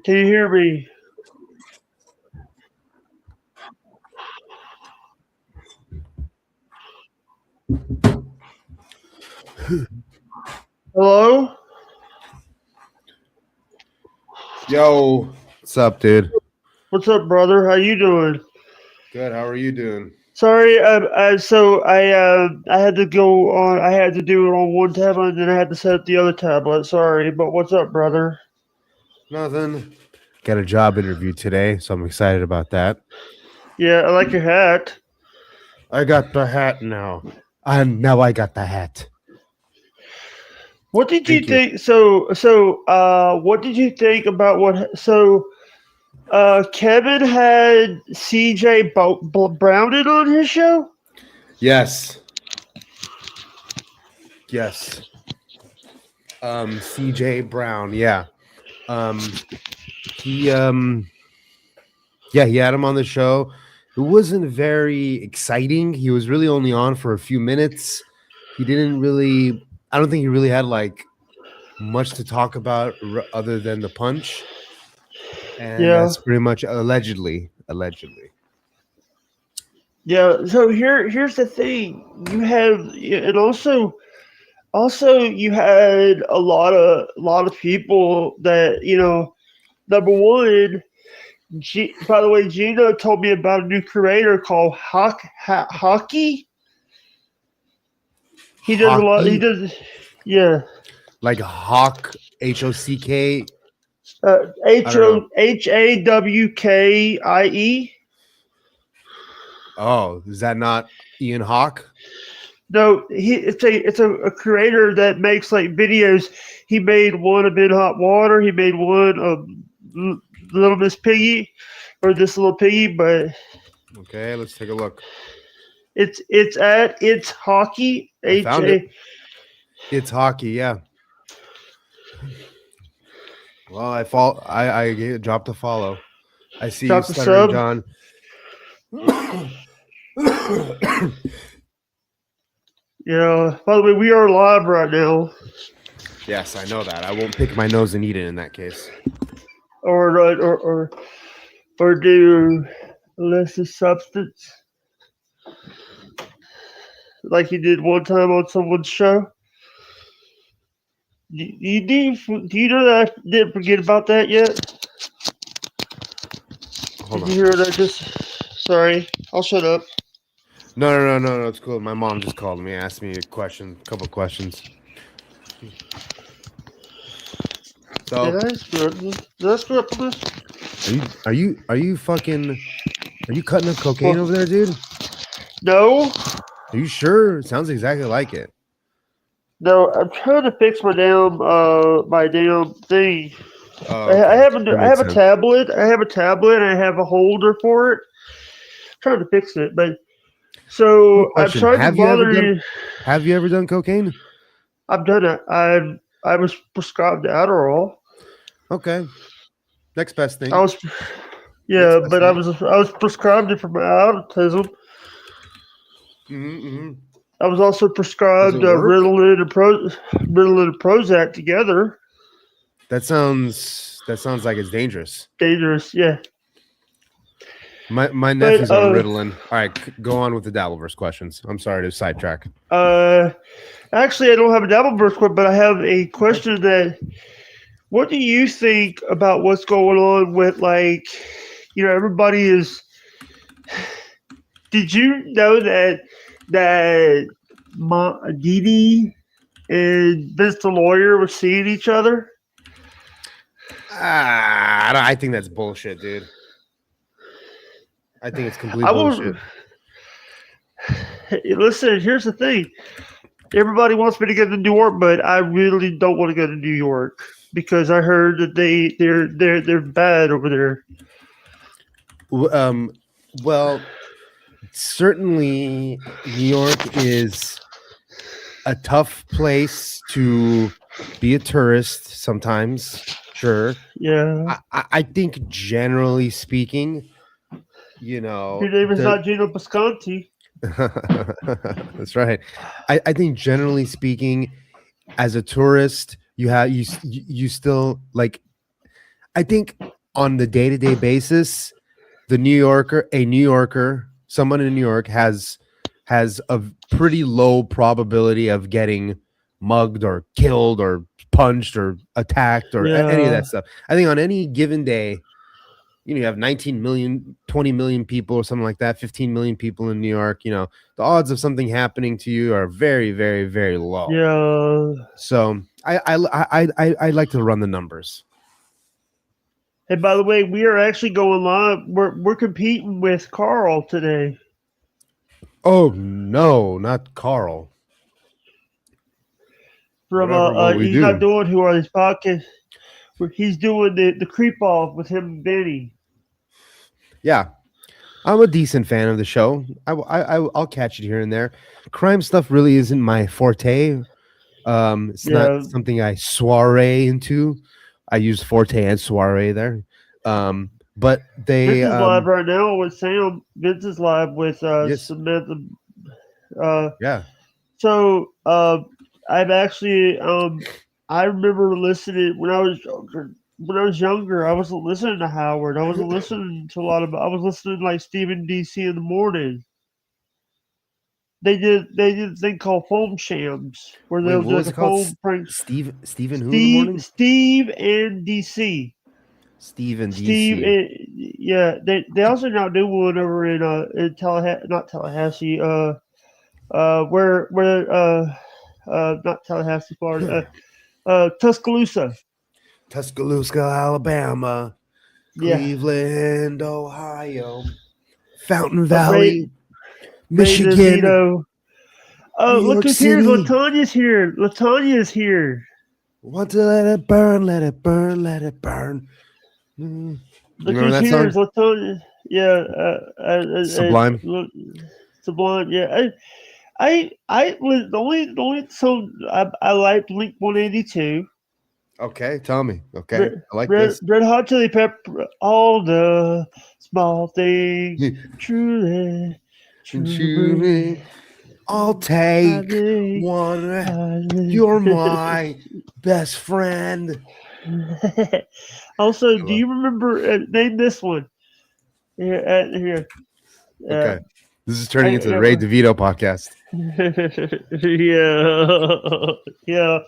Can you hear me? Hello? Yo, what's up, dude? What's up, brother? How you doing? Good. How are you doing? Sorry, I had to go on. I had to do it on one tablet, and then I had to set up the other tablet. Sorry, but what's up, brother? Nothing. Got a job interview today, so I'm excited about that. Yeah, I like your hat. I got the hat now. And now I got the hat. What did you Thank you. think? What did you think about what? Kevin had CJ Browned on his show. Yes. Yes. CJ Brown. Yeah. He he had him on the show. It wasn't very exciting. He was really only on for a few minutes. He didn't really I don't think he really had like much to talk about other than the punch. And Yeah, that's pretty much allegedly. yeah. So here's the thing. You have, and also you had a lot of people that number one. By the way, Gino told me about a new creator called Hockey. He does a lot. He Hockey, does, yeah. like Hawk, Hock. I H don't know. O Hawkie. Oh, is that not Ian Hawk? No, it's a creator that makes like videos. He made one of In Hot Water. He made one of Little Miss Piggy, or This Little Piggy. But Okay, let's take a look. it's Hockey I H found it. A. It's hockey, yeah. Well, I dropped a follow. I see you Drop the stuttering, sub. John. By the way, we are live right now, Yes, I know that. I won't pick my nose and eat it in that case. or do illicit substance like you did one time on someone's show. Do you know that I didn't forget about that yet? Hold Did you on. hear that? Sorry, I'll shut up. No. It's cool. My mom just called me, asked me a couple questions. So, Did I screw up? Did I screw up on this? are you cutting up cocaine over there, dude? No, Are you sure? It sounds exactly like it. no. I'm trying to fix my damn thing. Oh, I okay. have That I have makes a sense. tablet. I have a tablet, and I have a holder for it. I'm trying to fix it, but Quick so I've question: tried to bother you. Have you ever done cocaine? I've done it. I was prescribed Adderall. Okay. Next best I thing. was, Next yeah, best but I thing. was prescribed it for my autism. Mm-hmm. I was also Does it prescribed work? Ritalin and Prozac together. That sounds like it's dangerous. Dangerous, yeah. My But nephew's on Ritalin. All right, go on with the Dabbleverse questions. I'm sorry to sidetrack. uh, actually, I don't have a double birth question, but I have a question that. What do you think about what's going on with everybody is? Did you know that Didi and Vince the lawyer were seeing each other? I think that's bullshit, dude. I think it's complete I will bullshit. listen. Here's the thing: everybody wants me to go to New York, but I really don't want to go to New York because I heard that they're bad over there. Well, certainly New York is a tough place to be a tourist sometimes. Sure. Yeah, I think generally speaking, you know, your name is the not Gino Bisconti. that's right. I think generally speaking, as a tourist, you still like. I think on the day-to-day basis, a New Yorker, someone in New York has a pretty low probability of getting mugged or killed or punched or attacked or any of Yeah. that stuff. I think on any given day, you have 19 million, 20 million people or something like that, 15 million people in New York, the odds of something happening to you are very, very, very low. Yeah. So I like to run the numbers. And by the way, we are actually going live. We're competing with Carl today. Oh no, not Carl. From Whatever will we he's do? not doing Who Are These Podcasts. He's doing the creep off with him and Benny. Yeah, I'm a decent fan of the show. I'll catch it here and there. Crime stuff really isn't my forte. It's not something I soiree into. I use forte and soiree there. But they Vince is live right now with Sam. Vince is live with yes. Samantha. Yeah. So I've actually I remember listening when I was younger. When I was younger, I wasn't listening to Howard. I wasn't listening to a lot of. I was listening to like Stephen DC in the morning. They did a thing called Foam Shams where they'll do like a foam prank. Stephen who in the morning? Steve and DC. Steve and Steve DC. and yeah, they also now do one over in Tallahassee, not Tallahassee. Where not Tallahassee, Florida. Tuscaloosa, Alabama, yeah. Cleveland, Ohio, Fountain Valley, Michigan. DeVito. Oh, look who's here! Latanya's here. Latanya's here. Want to let it burn, let it burn, let it burn. Look who's here! Latanya. Yeah. Sublime. Sublime. Yeah. I was the only song I liked Blink 182. Okay, tell me. Okay, I like Red, this. Red Hot Chili Pepper. All the small things, truly. I'll take one. You're my best friend. Also, do you remember? Name this one. Here. Okay. This is turning into the Ray DeVito podcast. Yeah.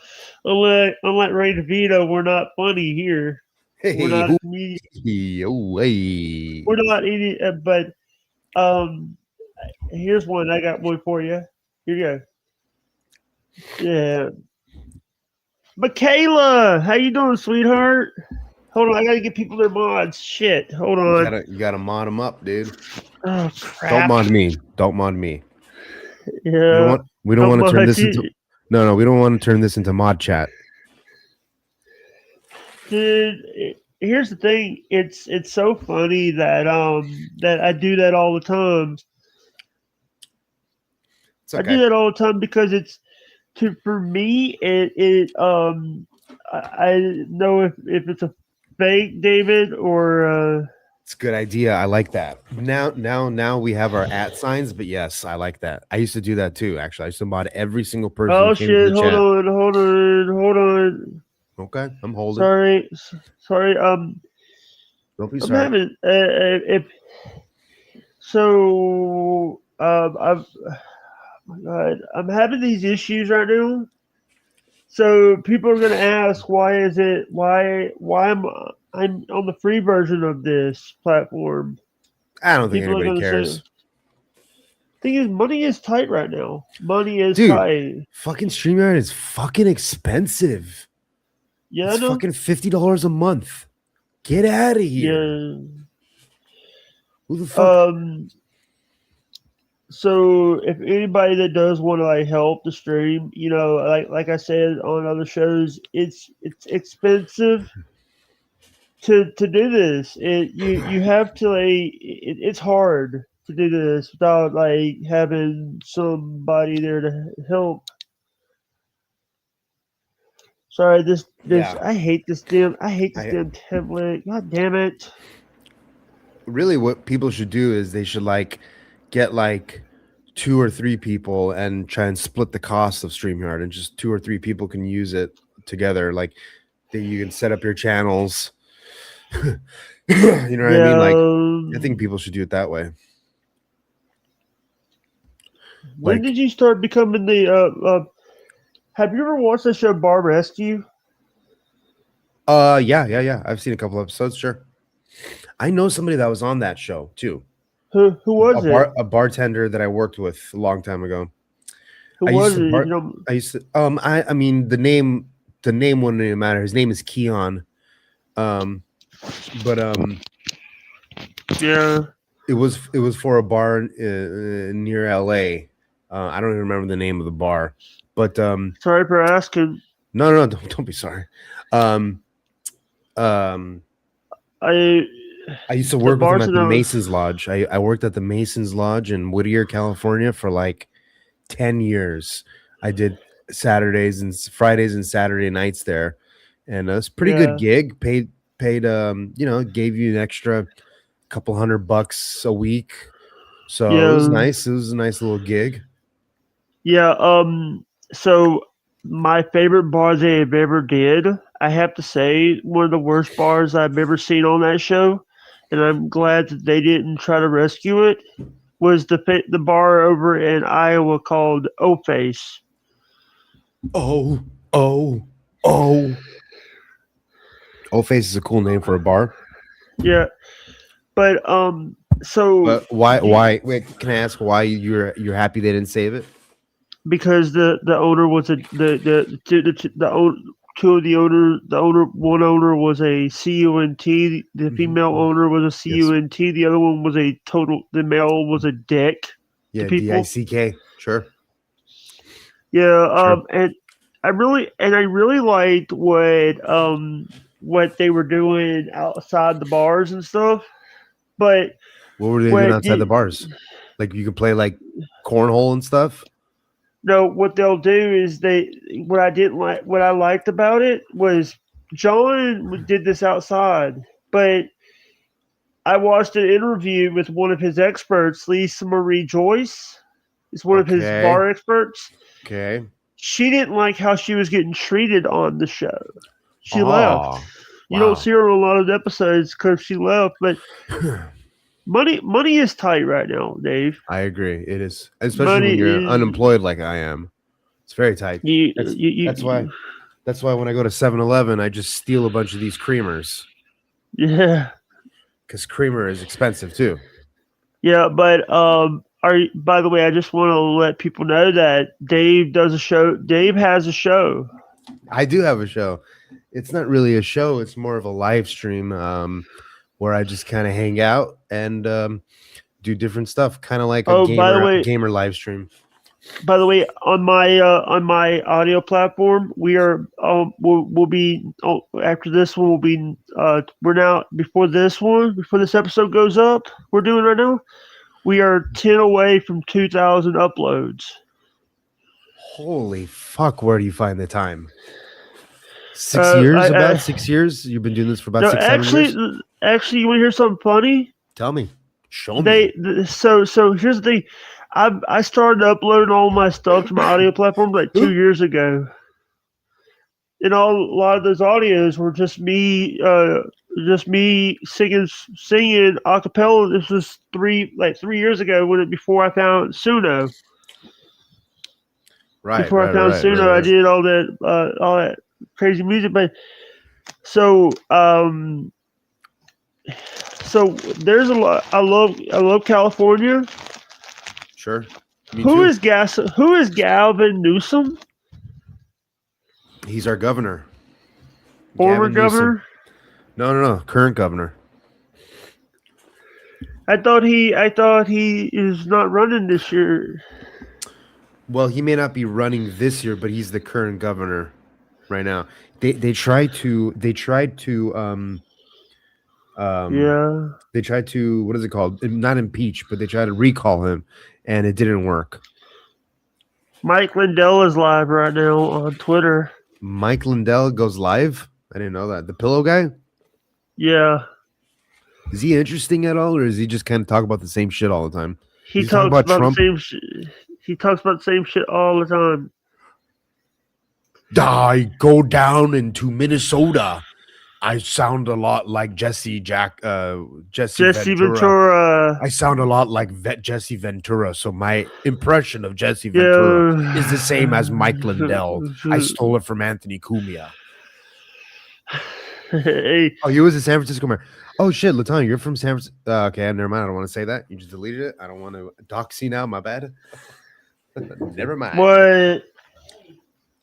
Unlike Ray DeVito, we're not funny here. Hey, we're not. We're not eating. But here's one. I got one for you. Here you go. Yeah. Michaela, how you doing, sweetheart? Hold on, I gotta get people their mods. Shit, hold on. You gotta mod them up, dude. Oh crap! Don't mod me. Yeah. We don't want to turn this into. No, we don't want to turn this into mod chat. Dude, here's the thing. It's so funny that that I do that all the time. Okay. I do that all the time because for me I know if it's a fake David or it's a good idea. I like that. Now we have our @ signs, but yes, I like that. I used to do that too, actually. I used to mod every single person. Oh shit, hold on. Okay, I'm holding. Sorry. Don't be sorry. I'm having these issues right now. So people are going to ask, why am I'm on the free version of this platform? I don't think anybody cares. Thing is, money is tight right now. Money is tight. Fucking StreamYard is fucking expensive. Yeah, it's fucking $50 a month. Get out of here. Yeah. Who the fuck? So if anybody that does want to help the stream, like I said on other shows, it's expensive to do this. You have to it's hard to do this without having somebody there to help. Sorry, this I hate this damn template. God damn it. Really what people should do is they should get 2 or 3 people and try and split the cost of StreamYard, and just 2 or 3 people can use it together. You can set up your channels You know what I mean? Like, I think Yeah. people should do it that way. When Like, did you start becoming the? Have you ever watched the show Bar Rescue? yeah. I've seen a couple episodes. Sure. I know somebody that was on that show too. Who was it? A bartender that I worked with a long time ago. Who I used was to it? bar. You know, I used to. I mean, the name wouldn't even matter. His name is Keon. But yeah, it was for a bar near L.A. I don't even remember the name of the bar, but sorry for asking. no, don't be sorry. Um, um, I I used to the work with him at the bartender. Masons Lodge. I worked at the Masons Lodge in Whittier, California for like 10 years. I did Saturdays and Fridays and Saturday nights there. And it's a pretty good Yeah, gig. Paid gave you an extra couple $100 a week. So it was yeah, nice. It was a nice little gig. yeah. So my favorite bar they've ever did, I have to say, one of the worst bars I've ever seen on that show, and I'm glad that they didn't try to rescue it. Was the bar over in Iowa called O Face. Oh, oh, oh. Old Face is a cool name for a bar. Yeah, but so But why do you, wait, can I ask why you're happy they didn't save it? because the owner was a the own two of the owner the owner one owner was a CUNT, the female Mhm. owner was a Yes. CUNT, the other one was a total the male was a dick to Yeah, people. DICK. Sure. Yeah, Sure. I really liked what they were doing outside the bars and stuff, but What were they doing what outside the did bars? Like you could play like cornhole and stuff? no, what they'll do is they what I didn't like what I liked about it was John did this outside, but I watched an interview with one of his experts, Lisa Marie Joyce. Is one of his Okay. bar experts. Okay. She didn't like how she was getting treated on the show. She left. Oh, You don't wow. see her on a lot of episodes because she left. But money is tight right now, Dave. I agree. It is, especially Money when you're is unemployed like I am. It's very tight. you That's you, you, that's why you that's why when I go to 7-Eleven, I just steal a bunch of these creamers yeah. because creamer is expensive too. Yeah, but by the way, I just want to let people know that Dave does a show. Dave has a show. I do have a show. It's not really a show, it's more of a live stream where I just kind of hang out and do different stuff, kind of like a Oh, gamer live stream. by the way, on my audio platform, we are we'll be after this one. We'll be we're now before this episode goes up. We're doing right now. We are 10 away from 2,000 uploads. Holy fuck, where do you find the time? 6 years, about 6 years? You've been doing this for about No, 6-7 years? actually, you want to hear something funny? Tell me. Show me. So here's the thing. I started uploading all my stuff to my audio platform like 2 years ago, and a lot of those audios were just me singing a cappella. This was 3 years ago before I found Suno. Right, Before I found right, Suno, I right. did all that crazy music. But so so there's a lot. I love California. Sure. Me Who too. is Gavin Newsom? He's our governor. Former Gavin Newsom. governor? No. Current governor. I thought he is not running this year. Well, he may not be running this year, but he's the current governor right now. They tried to Yeah. they tried to, what is it called? Not impeach, but they tried to recall him, and it didn't work. Mike Lindell is live right now on Twitter. Mike Lindell goes live. I didn't know that. The pillow guy? Yeah. Is he interesting at all, or is he just kind of talk about the same shit all the time? He Does he talk talks about about Trump? the same he talks about the same shit all the time. I go down into Minnesota. I sound a lot like Jesse Jesse Ventura. Ventura. I sound a lot like Jesse Ventura, so my impression of Jesse Ventura Yeah. is the same as Mike Lindell. I stole it from Anthony Cumia. Hey, Oh, you was a San Francisco mayor. Oh shit, Latanya, you're from San Francisco. Okay, never mind. I don't want to say that. You just deleted it. I don't want to dox you now. My bad. Never mind.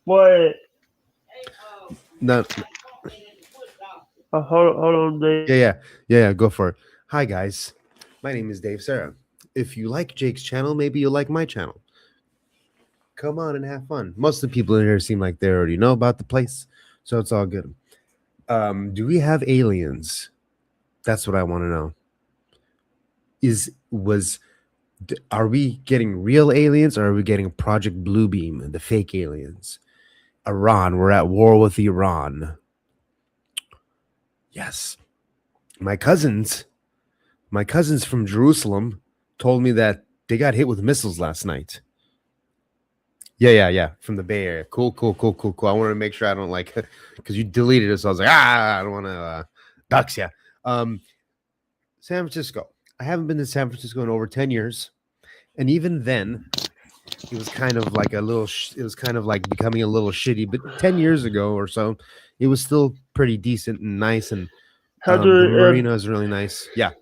what? No. Hold on, Dave. Yeah. Go for it. Hi guys, my name is Dave Sarah. If you like Jake's channel, maybe you'll like my channel. Come on and have fun. Most of the people in here seem like they already know about the place, so it's all good. Do we have aliens? That's what I want to know. Are we getting real aliens, or are we getting Project Bluebeam, the fake aliens? Iran, we're at war with Iran. Yes. My cousins from Jerusalem told me that they got hit with missiles last night. Yeah. From the Bay Area. Cool. I want to make sure I don't because you deleted it, so I was like, I don't want to dox ya. San Francisco. I haven't been to San Francisco in over 10 years. And even then, it was kind of like it was kind of like becoming a little shitty. But 10 years ago or so, it was still pretty decent and nice. And the marina is really nice. Yeah.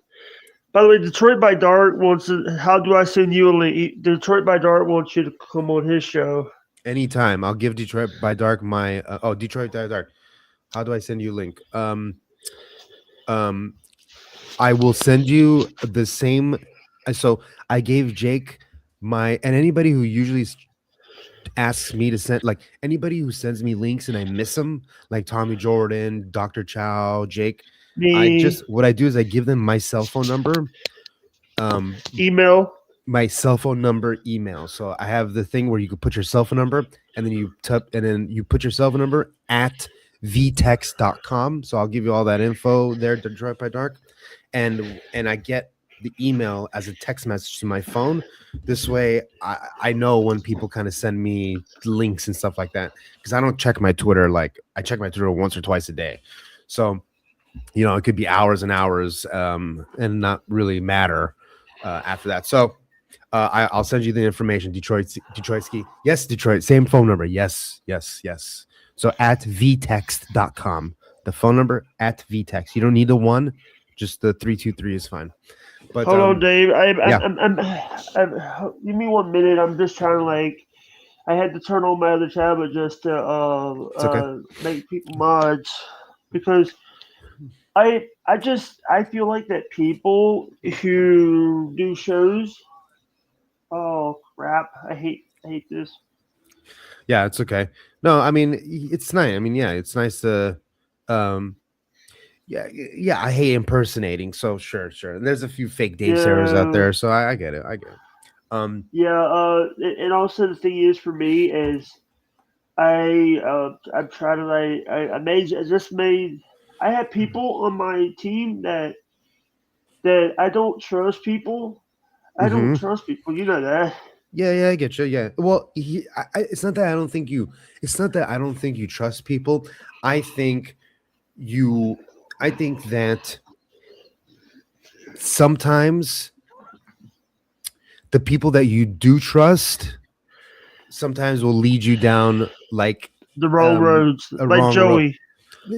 By the way, Detroit by Dark wants to. How do I send you a link? Detroit by Dark wants you to come on his show. Anytime. I'll give Detroit by Dark my Detroit by Dark. How do I send you a link? I will send you the same. So I gave Jake and anybody who usually asks me to send, like anybody who sends me links and I miss them, like Tommy Jordan, Dr. Chow, Jake. What I do is I give them my cell phone number, email. My cell phone number, email. So I have the thing where you can put your cell phone number and then you put your cell phone number at vtext.com. So I'll give you all that info there, Detroit by Dark. And I get the email as a text message to my phone. This way I know when people kind of send me links and stuff like that, because I don't check my Twitter. Like I check my Twitter once or twice a day. So, it could be hours and hours and not really matter after that. So I'll send you the information. Detroit ski. Yes, Detroit. Same phone number. Yes. So at vtext.com. The phone number at vtext. You don't need the one. Just the 323 is fine. But hold on, Dave. Give me 1 minute. I'm just trying to I had to turn on my other tablet just to make people mods, because I feel like that people who do shows. Oh crap! I hate this. Yeah, it's okay. No, I mean it's nice. I mean, yeah, it's nice to Yeah, I hate impersonating. So sure. And there's a few fake Dave Sarahs out there, so I get it. And also the thing is for me is I'm trying to I have people on my team that I don't trust people. I don't trust people. You know that. Yeah, I get you. Yeah. Well, it's not that I don't think you. It's not that I don't think you trust people. I think that sometimes the people that you do trust sometimes will lead you down like the wrong roads, like Joey.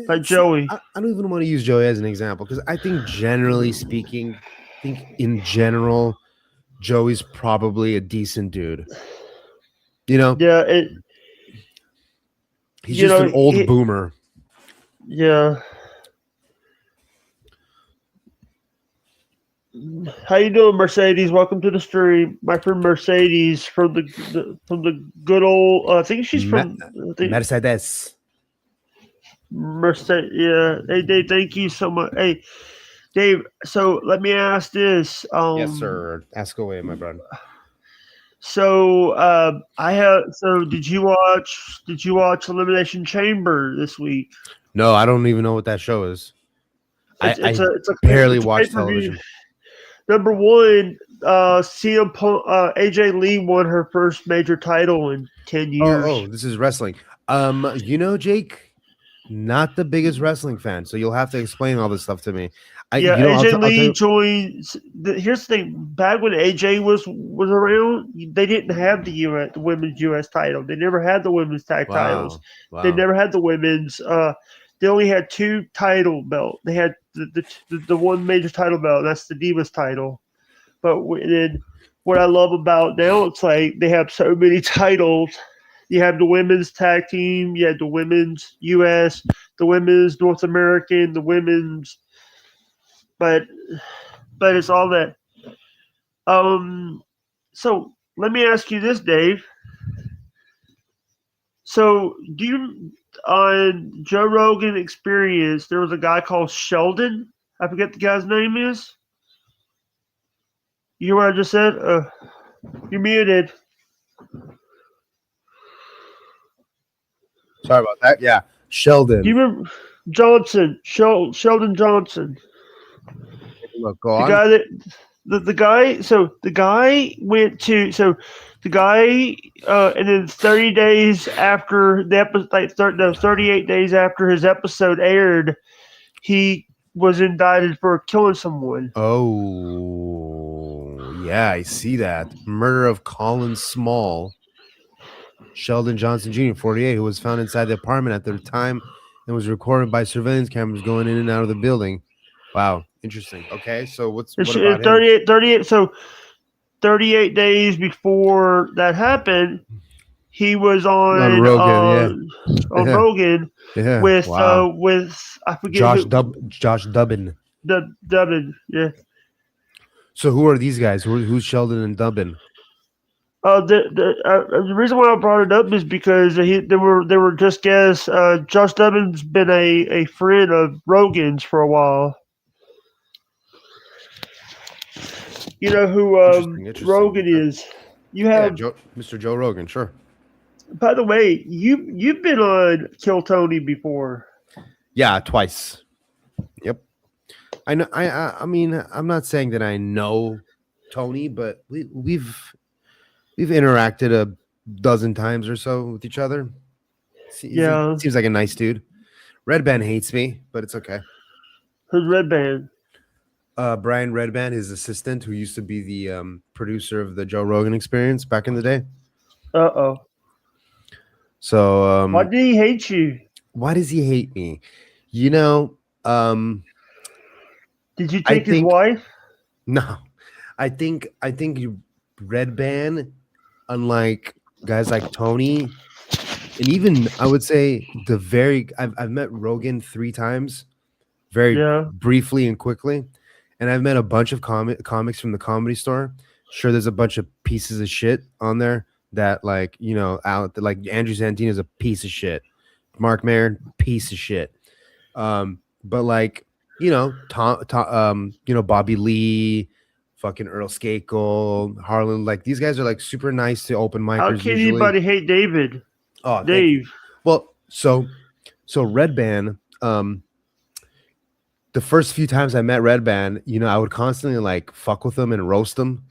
Like Joey. I don't even want to use Joey as an example, because I think generally speaking, in general, Joey's probably a decent dude. Yeah, he's just an old boomer. Yeah. How you doing, Mercedes? Welcome to the stream, my friend Mercedes from the good old. I think she's from Mercedes. Mercedes. Yeah. Hey, Dave. Thank you so much. Hey, Dave. So let me ask this. Yes, sir. Ask away, my brother. So did you watch Elimination Chamber this week? No, I don't even know what that show is. I barely watch television. Number one, CM Punk, AJ Lee won her first major title in 10 years. Oh, this is wrestling. Jake, not the biggest wrestling fan, so you'll have to explain all this stuff to me. Yeah, You know, AJ I'll tell Lee you. joins. Here's the thing: back when AJ was around, they didn't have the women's U.S. title. They never had the women's tag titles. Wow, They wow. never had the women's. They only had two title belt. They had the one major title belt. That's the Divas title. But then what I love about now, it's like they have so many titles. You have the women's tag team. You have the women's U.S., the women's North American, the women's. But it's all that. Um, so let me ask you this, Dave. So do you on Joe Rogan Experience? There was a guy called Sheldon. I forget the guy's name is. You hear what I just said? You're muted. Sorry about that. Yeah, Do Sheldon. you remember Johnson? Sheldon Johnson. Look, go The on. guy that the guy. So the guy went to the guy, and then 30 days after the episode, like 38 days after his episode aired, he was indicted for killing someone. Oh, yeah, I see that. Murder of Colin Small, Sheldon Johnson Jr., 48, who was found inside the apartment at the time and was recorded by surveillance cameras going in and out of the building. Wow, interesting. Okay, so what about him? 38. So 38 days before that happened, he was On Rogan, yeah. on Yeah, Rogan yeah. Wow. with I forget who Josh Dubbin. Dubbin. Yeah. So who are these guys? Who's Sheldon and Dubbin? The reason why I brought it up is because they were just guests. Josh Dubbin's been a friend of Rogan's for a while. You know who Interesting. Rogan is. You Yeah, have. Mr. Joe Rogan, sure. By the way, you've been on Kill Tony before. Yeah, twice. Yep. I know. I mean, I'm not saying that I know Tony, but we've interacted a dozen times or so with each other. Yeah. Seems like a nice dude. Red Band hates me, but it's okay. Who's Red Band? Brian Redband, his assistant, who used to be the producer of the Joe Rogan Experience back in the day. Uh-oh. So Why did he hate you? Why does he hate me? You know, did you take his wife? No, I think Red Band, unlike guys like Tony, and even I would say I've met Rogan 3 times, very briefly and quickly, and I've met a bunch of comics from the Comedy Store. Sure, there's a bunch of pieces of shit on there that, like, you know, like Andrew Santino is a piece of shit, Mark Maron, piece of shit, but like, you know, you know, Bobby Lee, fucking Earl Skakel, Harlan, like these guys are like super nice to open micers. How can anybody hate David? Oh, Dave. Well, so Red Band, the first few times I met Red Band, you know, I would constantly like fuck with him and roast him.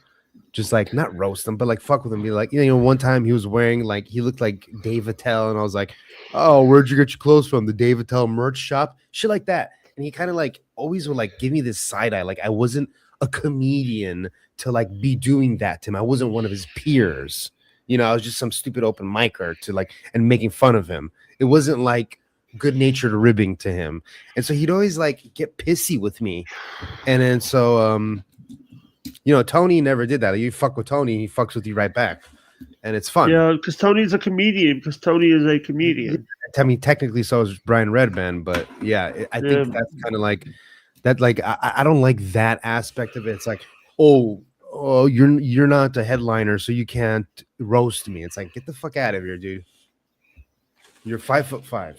Just like, not roast him, but like fuck with him. Be like, you know, one time he was wearing, like, he looked like Dave Attell, and I was like, oh, where'd you get your clothes from? The Dave Attell merch shop? Shit like that. And he kind of like always would like give me this side eye. Like I wasn't a comedian to like be doing that to him. I wasn't one of his peers. You know, I was just some stupid open micer to like, and making fun of him. It wasn't like good natured ribbing to him. And so he'd always like get pissy with me. And then so, you know, Tony never did that. Like, you fuck with Tony, he fucks with you right back. And it's fun. Yeah, because Tony's a comedian. Because Tony is a comedian. I mean, technically, so is Brian Redband, but yeah, I think that's kind of like that. Like, I don't like that aspect of it. It's like, oh, you're not the headliner, so you can't roast me. It's like, get the fuck out of here, dude. You're 5'5".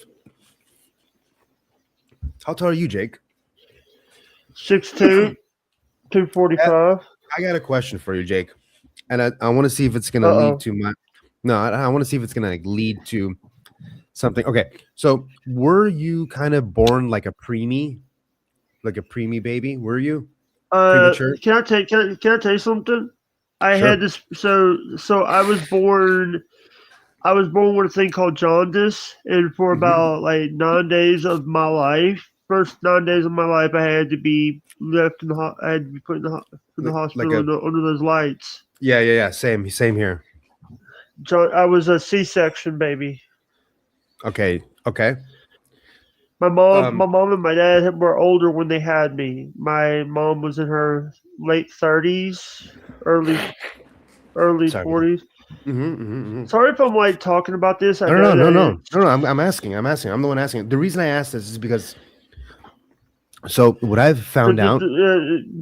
How tall are you, Jake? 6'2", 245. I got a question for you, Jake, and I want to see if it's gonna lead to my. No, I want to see if it's gonna like lead to something. Okay, so were you kind of born like a preemie baby? Were you? Premature? Can I tell you something? I had this. So I was born. I was born with a thing called jaundice, and for Mhm. about like 9 days of my life, first 9 days of my life, I had to be left in the I had to be put in the Like hospital a under those lights. yeah. Same here. I was a C-section baby. Okay. My Um, mom and my dad were older when they had me. My mom was in her late 30s, early sorry. 40s. Mhm. Sorry if I'm like talking about this. I No, know no, no, that no, it's no, no. I'm asking. I'm the one asking. The reason I asked this is because so what I've found out.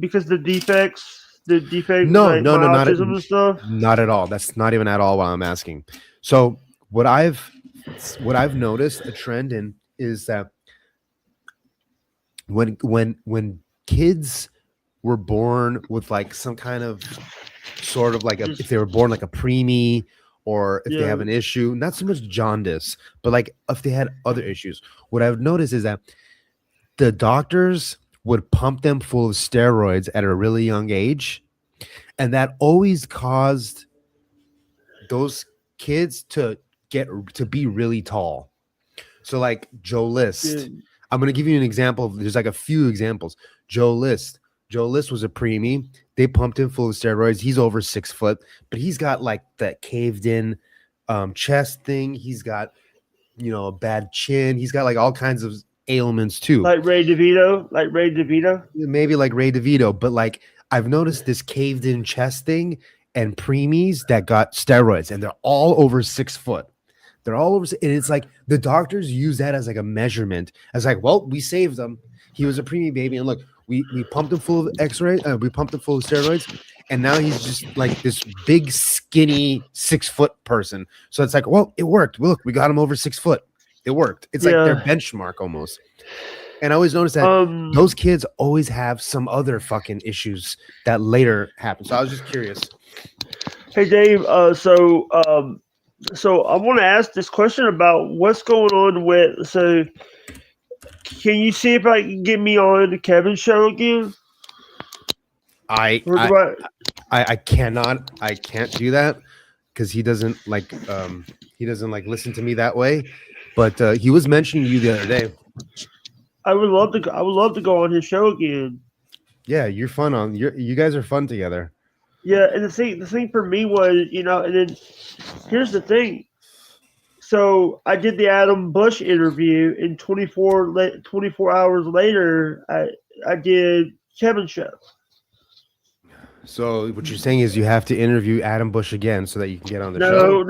because the defect No, like no, my no, autism and stuff. not at all. That's not even at all what I'm asking. So what I've noticed a trend in is that when kids were born with like some kind of sort of like if Just they were born like a preemie or if they yeah, have an issue, not so much jaundice, but like if they had other issues, what I've noticed is that the doctors would pump them full of steroids at a really young age, and that always caused those kids to be really tall. So like Joe yeah, List, I'm gonna give you an example. There's like a few examples. Joe List. Joe List was a preemie. They pumped him full of steroids. He's over 6 foot, but he's got like that caved in chest thing. He's got a bad chin. He's got like all kinds of ailments too. Like Ray DeVito. Maybe like Ray DeVito, but like I've noticed this caved in chest thing and preemies that got steroids, and they're all over 6 foot. They're all over, and it's like the doctors use that as like a measurement. As like, well, we saved him. He was a preemie baby, and look, we pumped him full of X-ray. We pumped him full of steroids, and now he's just like this big, skinny 6 foot person. So it's like, well, it worked. Look, we got him over 6 foot. It worked. It's like their Yeah. benchmark almost. And I always notice that Um. those kids always have some other fucking issues that later happen. So I was just curious. Hey Dave. So I want to ask this question about what's going on with. So can you see if I can get me on the Kevin show again? I Or I do I? I can't do that because he doesn't like listen to me that way. But he was mentioning you the other day. I would love to. I would love to go on his show again. Yeah, you guys are fun together. Yeah, and the thing for me was, and then here's the thing. So I did the Adam Bush interview, and 24 hours later, I did Kevin's show. So what you're saying is you have to interview Adam Bush again so that you can get on the show.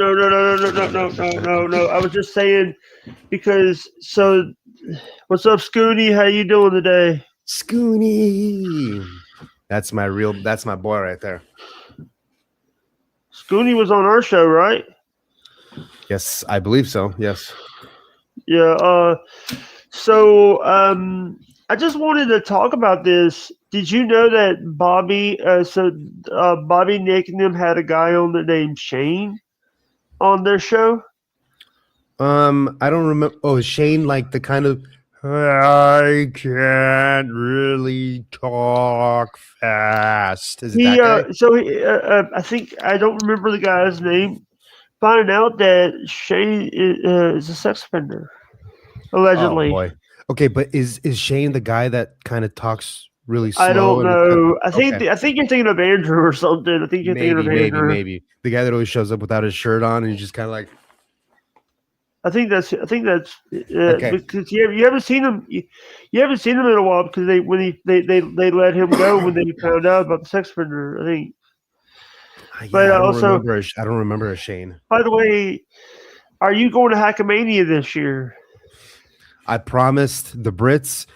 No. I was just saying because what's up, Scooty? How you doing today? Scooney. That's my boy right there. Scooty was on our show, right? Yes, I believe so. Yes. Yeah. So I just wanted to talk about this. Did you know that Bobby, Nick, and them had a guy on the name Shane on their show? I don't remember. Oh, is Shane like the kind of I can't really talk fast? Is it that guy? I think I don't remember the guy's name. Finding out that Shane is a sex offender, Oh allegedly. boy. Okay, but is Shane the guy that kind of talks really slow? I don't know. I think okay. I think you're thinking of Andrew or something. I think you're thinking of Andrew. Maybe the guy that always shows up without his shirt on and he's just kind of like. I think that's Okay. because you haven't seen him you haven't seen him in a while because they let him go when they found out about the sex offender. I think. Yeah, But I also, don't remember a Shane. by the way, are you going to Hackamania this year? I promised the Brits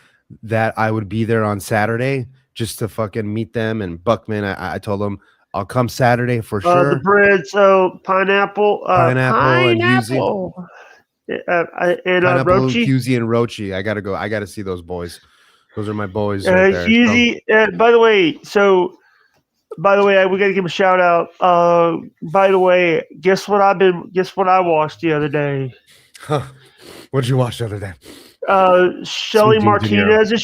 that I would be there on Saturday just to fucking meet them and Buckman. I told them I'll come Saturday for sure. The Brits, pineapple, Pineapple and Husey. And Pineapple, Rochi. Husey and Rochi. I gotta go. I gotta see those boys. Those are my boys right there. Husey. By the way, we gotta give him a shout out. By the way, guess what I watched the other day? Huh. What did you watch the other day? Shelly Martinez's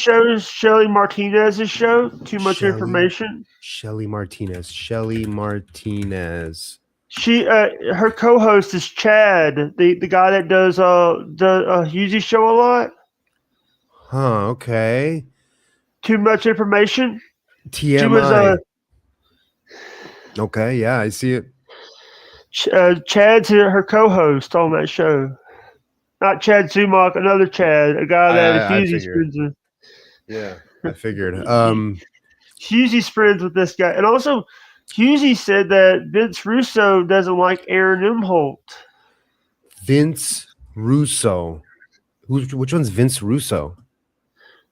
show. Too much information. Shelly Martinez. her co-host is Chad, the guy that does the Husey show a lot. Huh. Okay. Too much information. She was TMI. Okay. Yeah, I see it. Chad's her co-host on that show. Not Chad Zumach, another Chad, a guy that I Husey's figured. friends with. Yeah, I figured. Husey's friends with this guy, and also Husey said that Vince Russo doesn't like Aaron Imholt. Vince Russo. Which one's Vince Russo?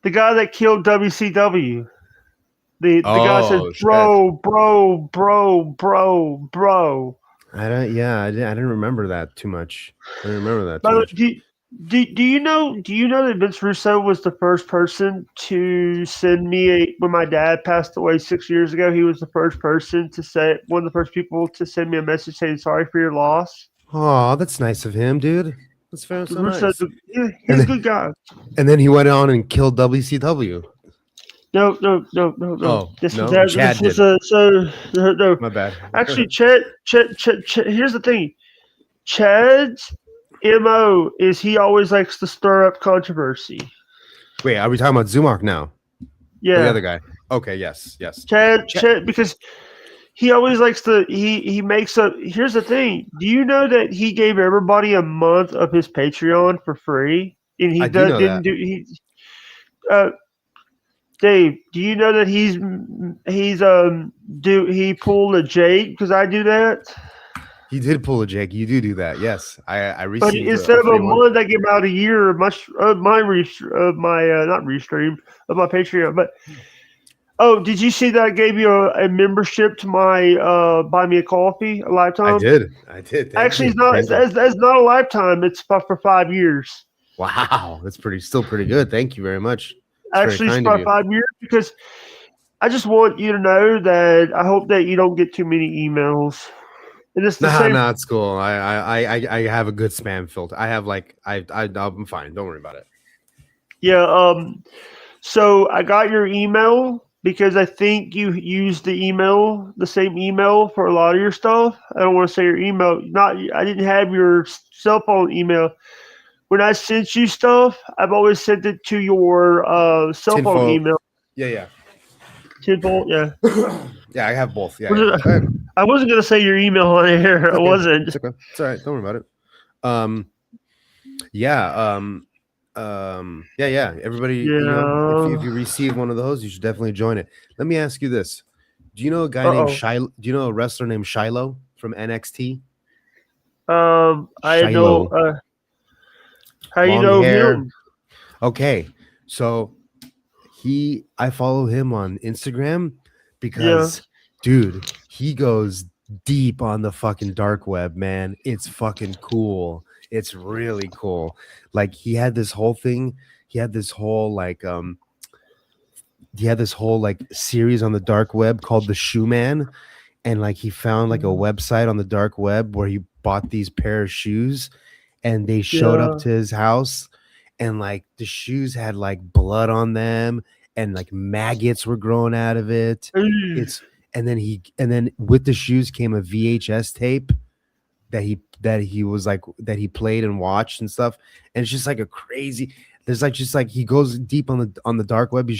The guy that killed WCW. The guy says, Oh, shit. bro. I didn't remember that too much. I didn't remember that By too the much. way, do you know that Vince Russo was the first person to send me when my dad passed away 6 years ago? He was the first person to say one of the first people to send me a message saying sorry for your loss. Oh, that's nice of him, dude. That's very so Russo's nice. he's a good guy. And then he went on and killed WCW. No. Oh, This no? was Chad this was no. My bad. Actually, Chad. Here's the thing. Chad's MO is he always likes to stir up controversy. Wait, are we talking about Zumach now? Or Yeah, the other guy. Okay, yes. Chad, because he always likes to. He makes up. Here's the thing. Do you know that he gave everybody a month of his Patreon for free, and he I do know didn't that. do he. Dave, do you know that he pulled a Jake because I do that? He did pull a Jake. You do that. Yes. I But received instead of a free one. month, I give out a year of my not restream of my Patreon. But did you see that I gave you a membership to my buy me a coffee, a lifetime? I did. Thank Actually, you. it's not. Thank you. It's not a lifetime. It's for 5 years. Wow, that's still pretty good. Thank you very much. Actually, it's kind for of you. 5 years because I just want you to know that I hope that you don't get too many emails. And it's the same. Nah, it's cool. I have a good spam filter. I have I'm fine. Don't worry about it. Yeah. So I got your email because I think you used the same email for a lot of your stuff. I don't want to say your email. I didn't have your cell phone email. When I sent you stuff, I've always sent it to your cell phone Tinfoil. email. Yeah. Tinfoil, yeah. Yeah, I have both. Yeah. I wasn't gonna say your email on air. I wasn't. It's okay. It's all right. Don't worry about it. Everybody, you know, if you receive one of those, you should definitely join it. Let me ask you this: do you know a guy named Shiloh? Do you know a wrestler named Shiloh from NXT? I Shiloh. know. How you Long know hair. him? Okay, so I follow him on Instagram because, dude, he goes deep on the fucking dark web, man. It's fucking cool. It's really cool. Like he had this whole thing. He had this whole series on the dark web called The Shoe Man, and like he found like a website on the dark web where he bought these pair of shoes, and they showed up to his house, and like the shoes had like blood on them, and like maggots were growing out of it. And then with the shoes came a VHS tape that he played and watched and stuff. And it's just like a crazy. There's like he goes deep on the dark web. He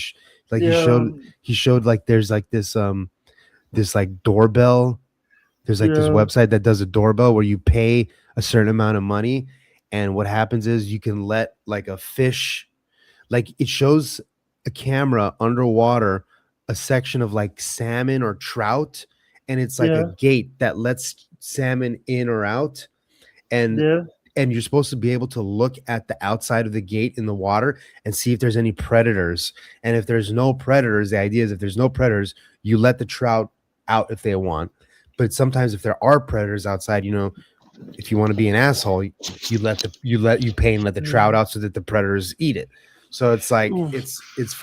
showed like there's like this like doorbell. There's like this website that does a doorbell where you pay a certain amount of money, and what happens is you can let like a fish, like it shows a camera underwater, a section of like salmon or trout, and it's like a gate that lets salmon in or out, and you're supposed to be able to look at the outside of the gate in the water and see if there's any predators. And if there's no predators, the idea is if there's no predators, you let the trout out if they want. But sometimes if there are predators outside, you know, if you want to be an asshole, you pay and let the trout out so that the predators eat it. So it's like it's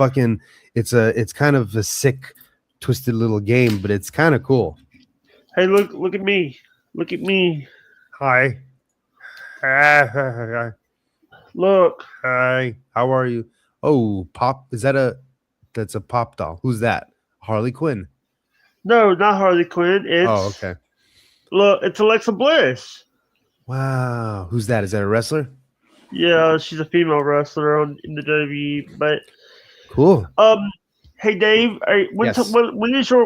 kind of a sick, twisted little game, but it's kind of cool. Hey, look at me. Look at me. Hi. Look. Hi. How are you? Oh, Pop. That's a Pop doll. Who's that? Harley Quinn. No, not Harley Quinn. It's okay. Look, it's Alexa Bliss. Wow. Who's that? Is that a wrestler? Yeah, she's a female wrestler in the WWE. But Cool. hey Dave, Yes. when is your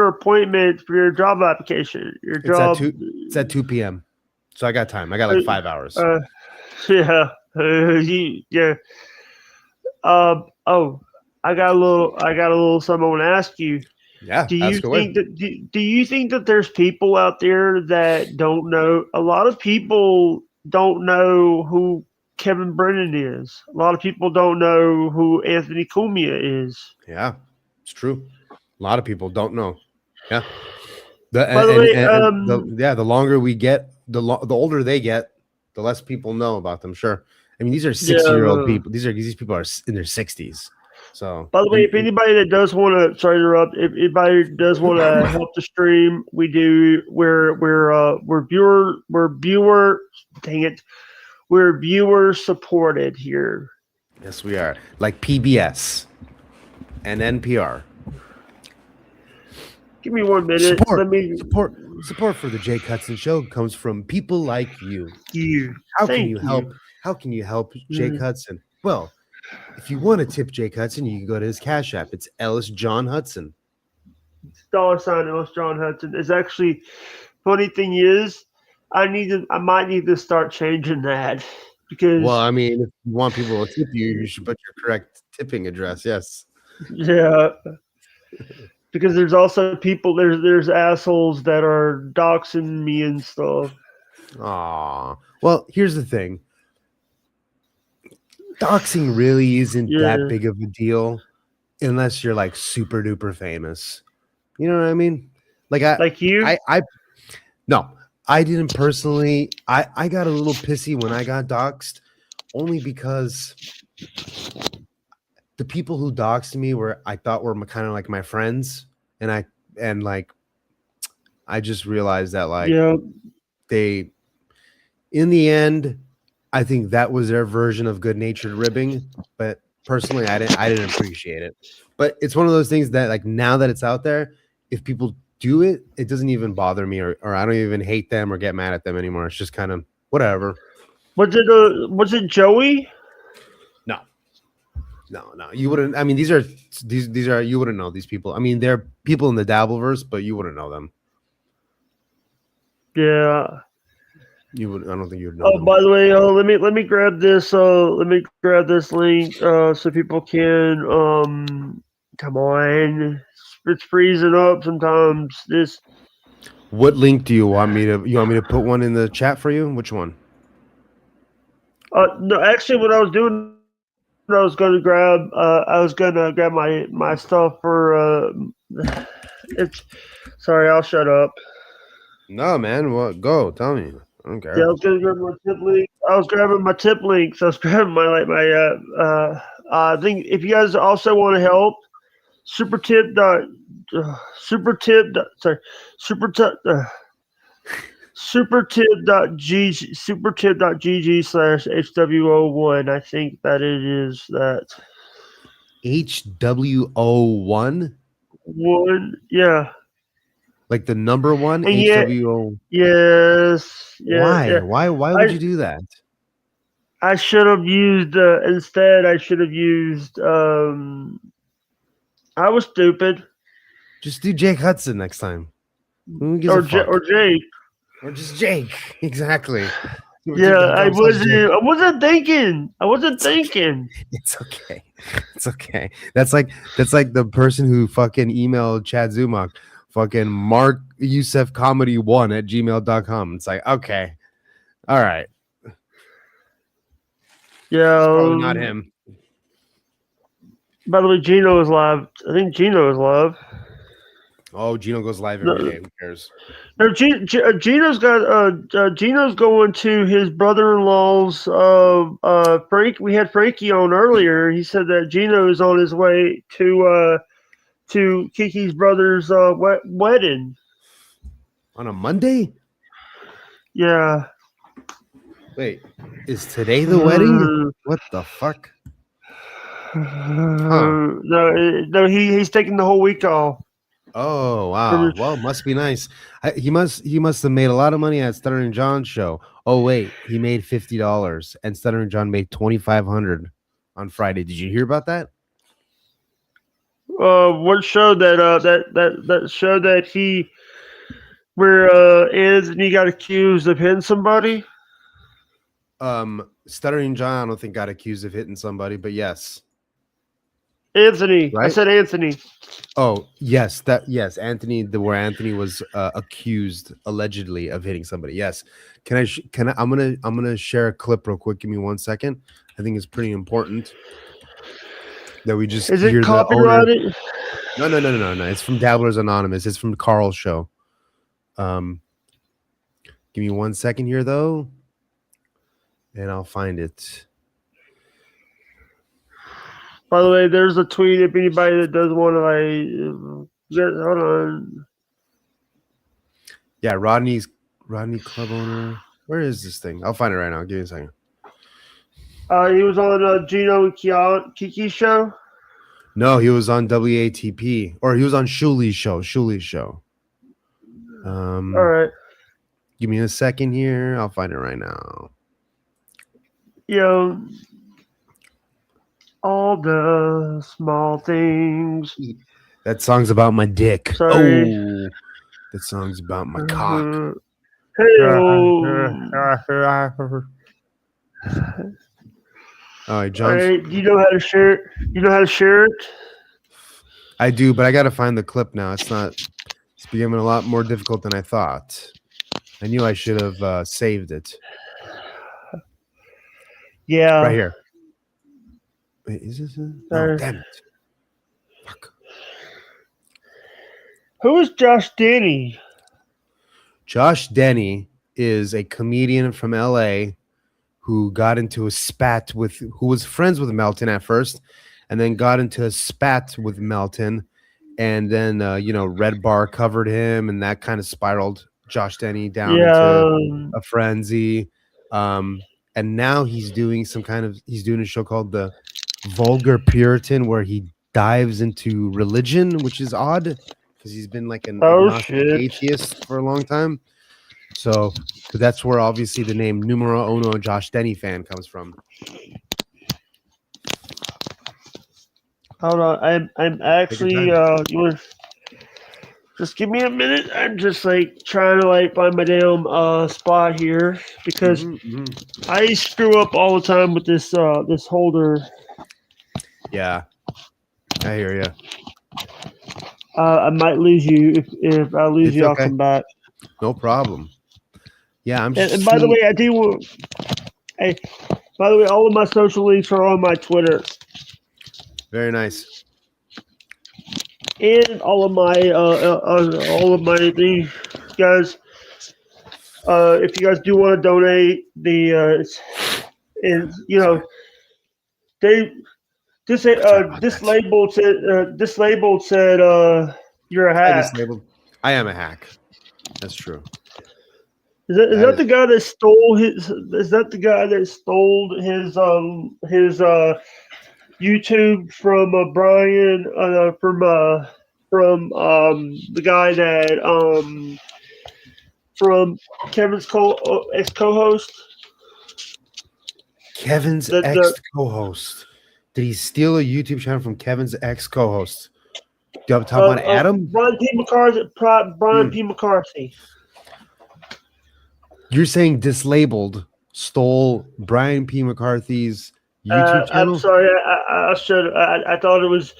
appointment for your job application? Your It's job. It's at 2 p.m. So I got time. I got like 5 hours. Yeah. Yeah. Oh, I got a little something I want to ask you. Yeah. Do you Ask away. think that do you think that there's people out there that don't know? A lot of people don't know who Kevin Brennan is. A lot of people don't know who Anthony Cumia is. Yeah, it's true. A lot of people don't know. Yeah. By the way, The longer we get, the older they get, the less people know about them. Sure. I mean, these are 60-year-old people. These people are in their 60s. So, by the way, if anybody that does want to, sorry to interrupt, if anybody does want to help the stream, we're viewer supported here. Yes, we are. Like PBS and NPR. Give me 1 minute. Support for the Jake Hudson Show comes from people like you. How can you help Jake Hudson? Well, if you want to tip Jake Hudson, you can go to his Cash App. It's Ellis John Hudson. $ Ellis John Hudson. It's actually, funny thing is, I might need to start changing that because. Well, I mean, if you want people to tip you, you should put your correct tipping address. Yes. Yeah. Because there's also people, there's assholes that are doxing me and stuff. Aw. Well, here's the thing. Doxing really isn't that big of a deal unless you're like super duper famous. You know what I mean? Like you? No, I didn't personally. I got a little pissy when I got doxed only because the people who doxed me I thought were kind of like my friends, and I just realized that they, in the end, I think that was their version of good-natured ribbing, but personally, I didn't appreciate it. But it's one of those things that, like, now that it's out there, if people do it, it doesn't even bother me, or I don't even hate them or get mad at them anymore. It's just kind of whatever. Was it Joey? No, you wouldn't. I mean, these are you wouldn't know these people. I mean, they're people in the Dabbleverse, but you wouldn't know them. Yeah. You would. I don't think you would know. Oh, them. by the way, let me grab this. Let me grab this link so people can. Come on, it's freezing up sometimes. What link do you want me to? You want me to put one in the chat for you? Which one? No, actually, what I was doing, I was going to grab. I was going to grab my stuff for. It's. Sorry, I'll shut up. No, man. What? Go. Tell me. I don't care. Yeah, I was gonna grab my tip link. I was grabbing my tip links. I was grabbing I think if you guys also want to help, supertip.gg /HWO1. I think that it is that. HWO1? One, yeah. Like the number one? HWO. Yes. Yeah, why? yeah. Why would you do that? I should have used instead. I should have used. I was stupid. Just do Jake Hudson next time. Or Jake. Or just Jake. Exactly. Yeah, I wasn't thinking. It's okay. It's okay. That's like the person who fucking emailed Chad Zumach, fucking Mark Youssef Comedy 1@gmail.com. It's like, okay. All right. Yeah. It's probably not him. By the way, Gino is live. I think Gino is live. Oh, Gino goes live every day. Who cares? No, Gino's going to his brother-in-law's. Frank. We had Frankie on earlier. He said that Gino is on his way to Kiki's brother's wedding on a Monday. Yeah. Wait, is today the wedding? What the fuck? No, he's taking the whole week off. Oh wow. From Well, must be nice. He must have made a lot of money at Stuttering John's show. Oh wait, he made $50 and Stuttering John made 2,500 on Friday. Did you hear about that? what show that show that he where Anthony got accused of hitting somebody? Stuttering John, I don't think got accused of hitting somebody, but yes. Anthony. I Right? said Anthony. Oh, yes, Anthony, where Anthony was accused allegedly of hitting somebody. Yes. Can I I'm gonna share a clip real quick. Give me 1 second. I think it's pretty important that we just Is it hear the owner. copyrighted? No. It's from Dabblers Anonymous. It's from Carl's show. Give me 1 second here though, and I'll find it. By the way, there's a tweet if anybody that does want to hold on. Yeah, Rodney Club owner. Where is this thing? I'll find it right now. Give me a second. He was on Gino and Kiki show. No, he was on WATP, or he was on Shuli's show. All right. Give me a second here. I'll find it right now. All the small things. That song's about my dick. Sorry. Oh, that song's about my cock. Hey, All right, all John. right. Do you know how to share it? You know how to share it? I do, but I got to find the clip now. It's becoming a lot more difficult than I thought. I knew I should have saved it. Yeah. Right here. Wait, is this it? Oh, damn it. Fuck. Who is Josh Denny? Josh Denny is a comedian from LA who got into a spat who was friends with Melton at first, and then got into a spat with Melton, and then Red Bar covered him, and that kind of spiraled Josh Denny down into a frenzy. And now he's doing a show called The Vulgar Puritan, where he dives into religion, which is odd because he's been like an agnostic atheist for a long time. So that's where obviously the name Numero Uno Josh Denny fan comes from. Hold on, I'm actually you just give me a minute. I'm just trying to find my damn spot here because I screw up all the time with this this holder. Yeah, I hear you. I might lose you. If I lose you, I'll come back. No problem. Yeah, I'm just. And by the way, I do. Hey, by the way, all of my social links are on my Twitter. Very nice. And all of my things, guys. If you guys do want to donate, they this label said you're a hack. I am a hack. That's true. Is that the guy that stole his? Is that the guy that stole his YouTube from Brian from the guy that from Kevin's ex co-host? Kevin's ex co-host. Did he steal a YouTube channel from Kevin's ex co-host? You talking about Adam? Brian P. McCarthy. P. McCarthy. You're saying Dislabeled stole Brian P. McCarthy's YouTube channel? I'm sorry, I should. I thought it was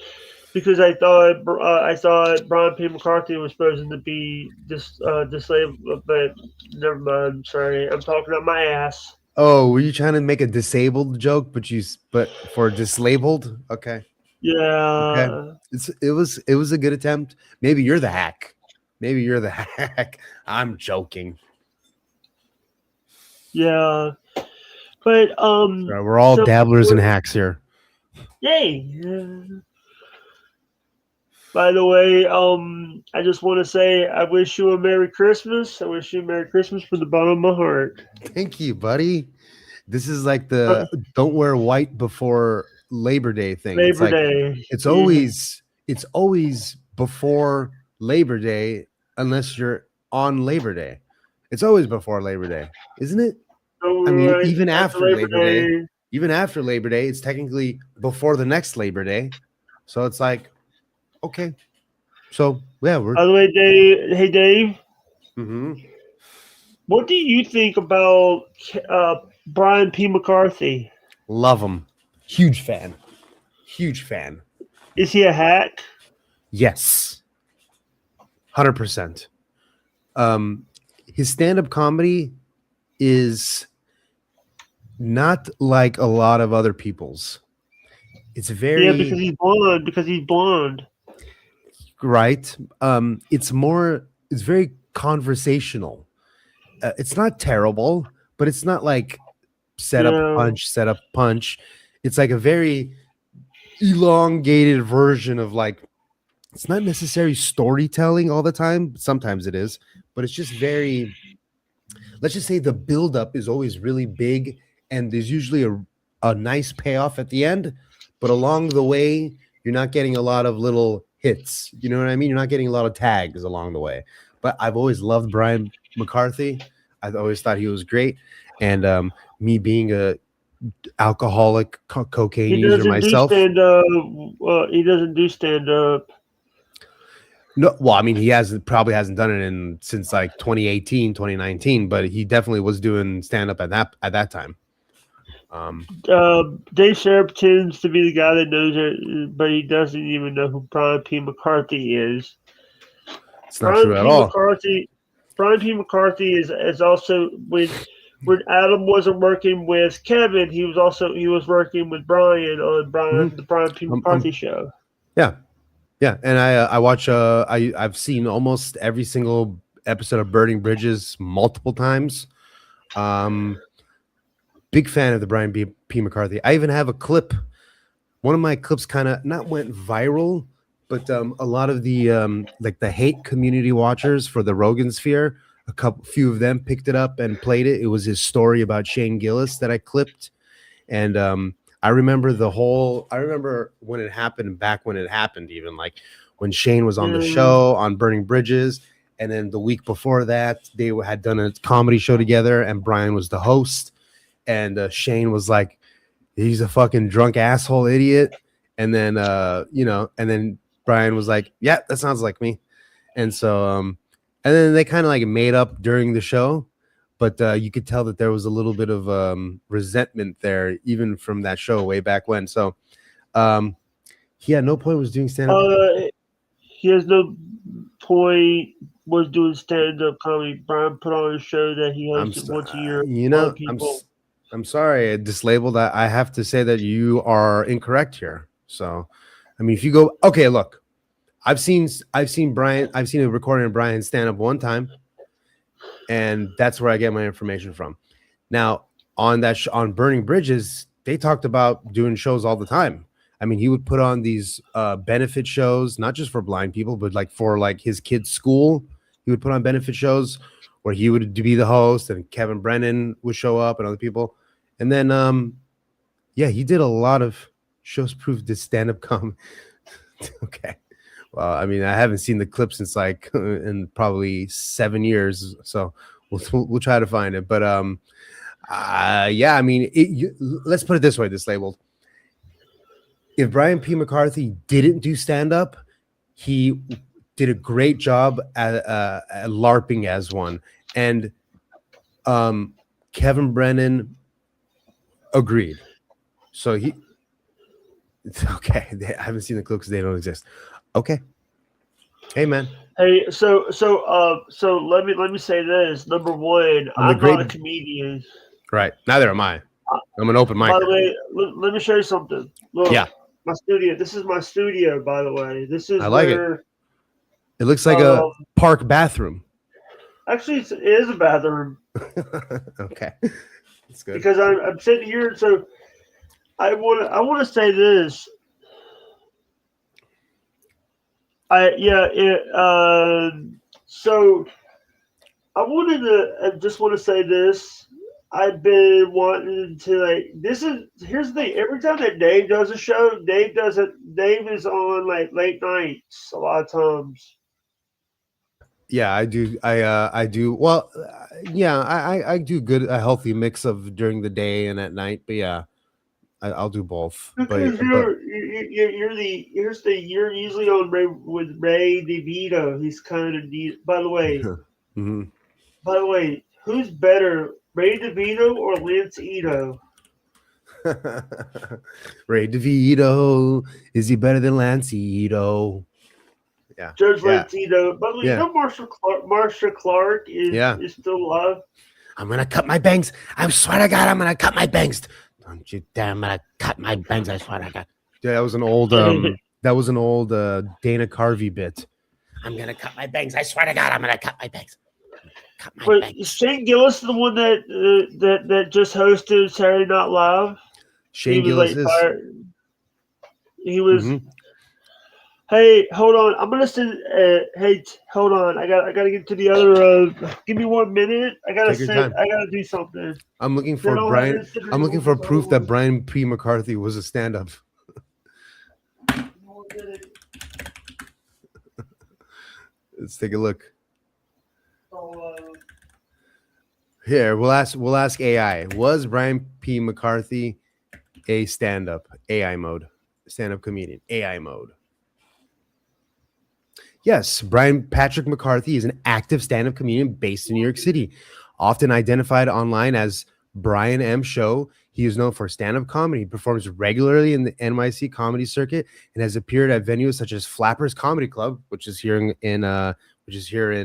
because I thought Brian P. McCarthy was supposed to be disabled, but never mind. I'm sorry, I'm talking out my ass. Oh, were you trying to make a disabled joke, but for Dislabeled? Okay. Yeah. Okay. It was a good attempt. Maybe you're the hack. I'm joking. Yeah, but we're all dabblers and hacks here. Yay! By the way, I just want to say I wish you a Merry Christmas. I wish you a Merry Christmas from the bottom of my heart. Thank you, buddy. This is like the don't wear white before Labor Day thing. It's always before Labor Day unless you're on Labor Day. It's always before Labor Day, isn't it? So, I mean, right even after after Labor Day, Day. it's technically before the next Labor Day. So it's like, okay. So yeah, we're By the way, Dave. Hey, Dave. mhm. What do you think about Brian P. McCarthy? Love him. Huge fan. Huge fan. Is he a hack? Yes. 100%. His stand-up comedy is not like a lot of other people's. It's Yeah, very because he's blonde. Because he's blonde. right. It's very conversational. It's not terrible, but it's not like Yeah. set up punch. It's like a very elongated version of like, it's not necessarily storytelling all the time. Sometimes it is, but it's just very, let's just say the buildup is always really big and there's usually a nice payoff at the end, but along the way, you're not getting a lot of little hits. You know what I mean? You're not getting a lot of tags along the way. But I've always loved Brian McCarthy. I've always thought he was great. And me being a alcoholic cocaine He user doesn't do myself. stand up. He doesn't do stand up. No, well, I mean, probably hasn't done it since like 2018, 2019, but he definitely was doing stand up at that time. Dave Sharp pretends to be the guy that knows it, but he doesn't even know who Brian P. McCarthy is. It's not true at all. Brian P. McCarthy is also when Adam wasn't working with Kevin, he was working with Brian on the Brian P. McCarthy show. Yeah, yeah, and I watch. I've seen almost every single episode of Burning Bridges multiple times. Big fan of the Brian P. McCarthy. I even have a clip. One of my clips kind of not went viral, but a lot of the like the hate community watchers for the Rogan Sphere, few of them picked it up and played it. It was his story about Shane Gillis that I clipped, and I remember when it happened, back when it happened, even like when Shane was on the show on Burning Bridges, and then the week before that they had done a comedy show together, and Brian was the host, and Shane was like, he's a fucking drunk asshole idiot. And then, and then Brian was like, yeah, that sounds like me. And so, and then they kind of like made up during the show, but you could tell that there was a little bit of resentment there, even from that show way back when. So, he at no point was doing stand up. He has no point was doing stand up comedy. Brian put on a show that he hosted once a year. You know, I'm sorry, Dislabeled. I have to say that you are incorrect here. So, I mean, if you go, okay, look, I've seen a recording of Brian stand up one time, and that's where I get my information from. Now, on on Burning Bridges, they talked about doing shows all the time. I mean, he would put on these benefit shows, not just for blind people, but like for like his kids' school. He would put on benefit shows where he would be the host, and Kevin Brennan would show up and other people. And then, he did a lot of shows. Proved this stand-up comedy. Okay, well, I mean, I haven't seen the clip since like in probably 7 years, so we'll try to find it. But yeah, I mean, let's put it this way: Dislabeled. If Brian P. McCarthy didn't do stand-up, he did a great job at LARPing as one, and Kevin Brennan agreed. So it's okay. I haven't seen the clip because they don't exist. Okay. Hey, man. Hey, so let me say this. Number one, I'm not a comedian. Right. Neither am I. I'm an open mic. By the way, let me show you something. Look, my studio. This is my studio, by the way. This is it. It looks like a park bathroom. Actually, it is a bathroom. Okay. That's good. Because I'm sitting here, so I want to say this. So I wanted to just want to say this. I've been wanting to here's the thing. Every time that Dave does a show, Dave is on like late nights a lot of times. Yeah, I do. I do. Well, yeah, I do good a healthy mix of during the day and at night. But yeah, I'll do both. Because But you're usually on with Ray DeVito. He's kind of neat. mhm. By the way, who's better, Ray DeVito or Lance Ito? Ray DeVito, is he better than Lance Ito? Yeah, Judge yeah, Lance Ito. By the way, you yeah, know Marsha Clark yeah. is still alive. I'm gonna cut my bangs. I swear to God, I'm gonna cut my bangs. Don't you dare! I'm gonna cut my bangs. I swear to God. Yeah, that was an old Dana Carvey bit. I'm gonna cut my bangs. I swear to God, I'm gonna cut my bangs. Cut my But bangs. Shane Gillis is the one that just hosted Saturday Night Live. Shane Gillis is. He was. Mhm. Hey, hold on. I'm gonna send. Hold on. I gotta get to the other. Give me 1 minute. Take your time. I gotta do something. I'm looking for Then I'll have Brian. Instagram I'm looking on for this proof other that Brian P. McCarthy was a stand-up. one. Let's take a look. So, Here, we'll ask AI. Was Brian P. McCarthy a stand-up? AI mode. Stand-up comedian. AI mode. Yes, Brian Patrick McCarthy is an active stand-up comedian based in New York City. Often identified online as Brian M. Show, he is known for stand-up comedy. He performs regularly in the NYC comedy circuit and has appeared at venues such as Flappers Comedy Club, which is here in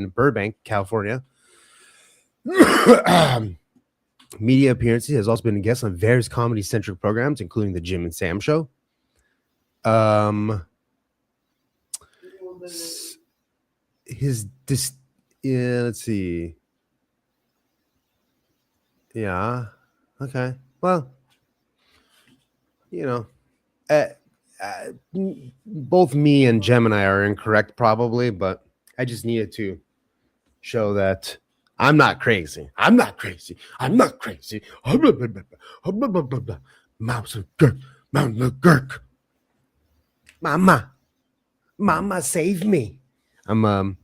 Burbank, California. Media appearances. He has also been a guest on various comedy-centric programs, including the Jim and Sam Show. Let's see. Yeah. Okay. Well, both me and Gemini are incorrect probably, but I just needed to show that I'm not crazy. I'm not crazy. I'm not crazy. Mouse of Gurk. Mountain of Gurk. Mama, save me. I'm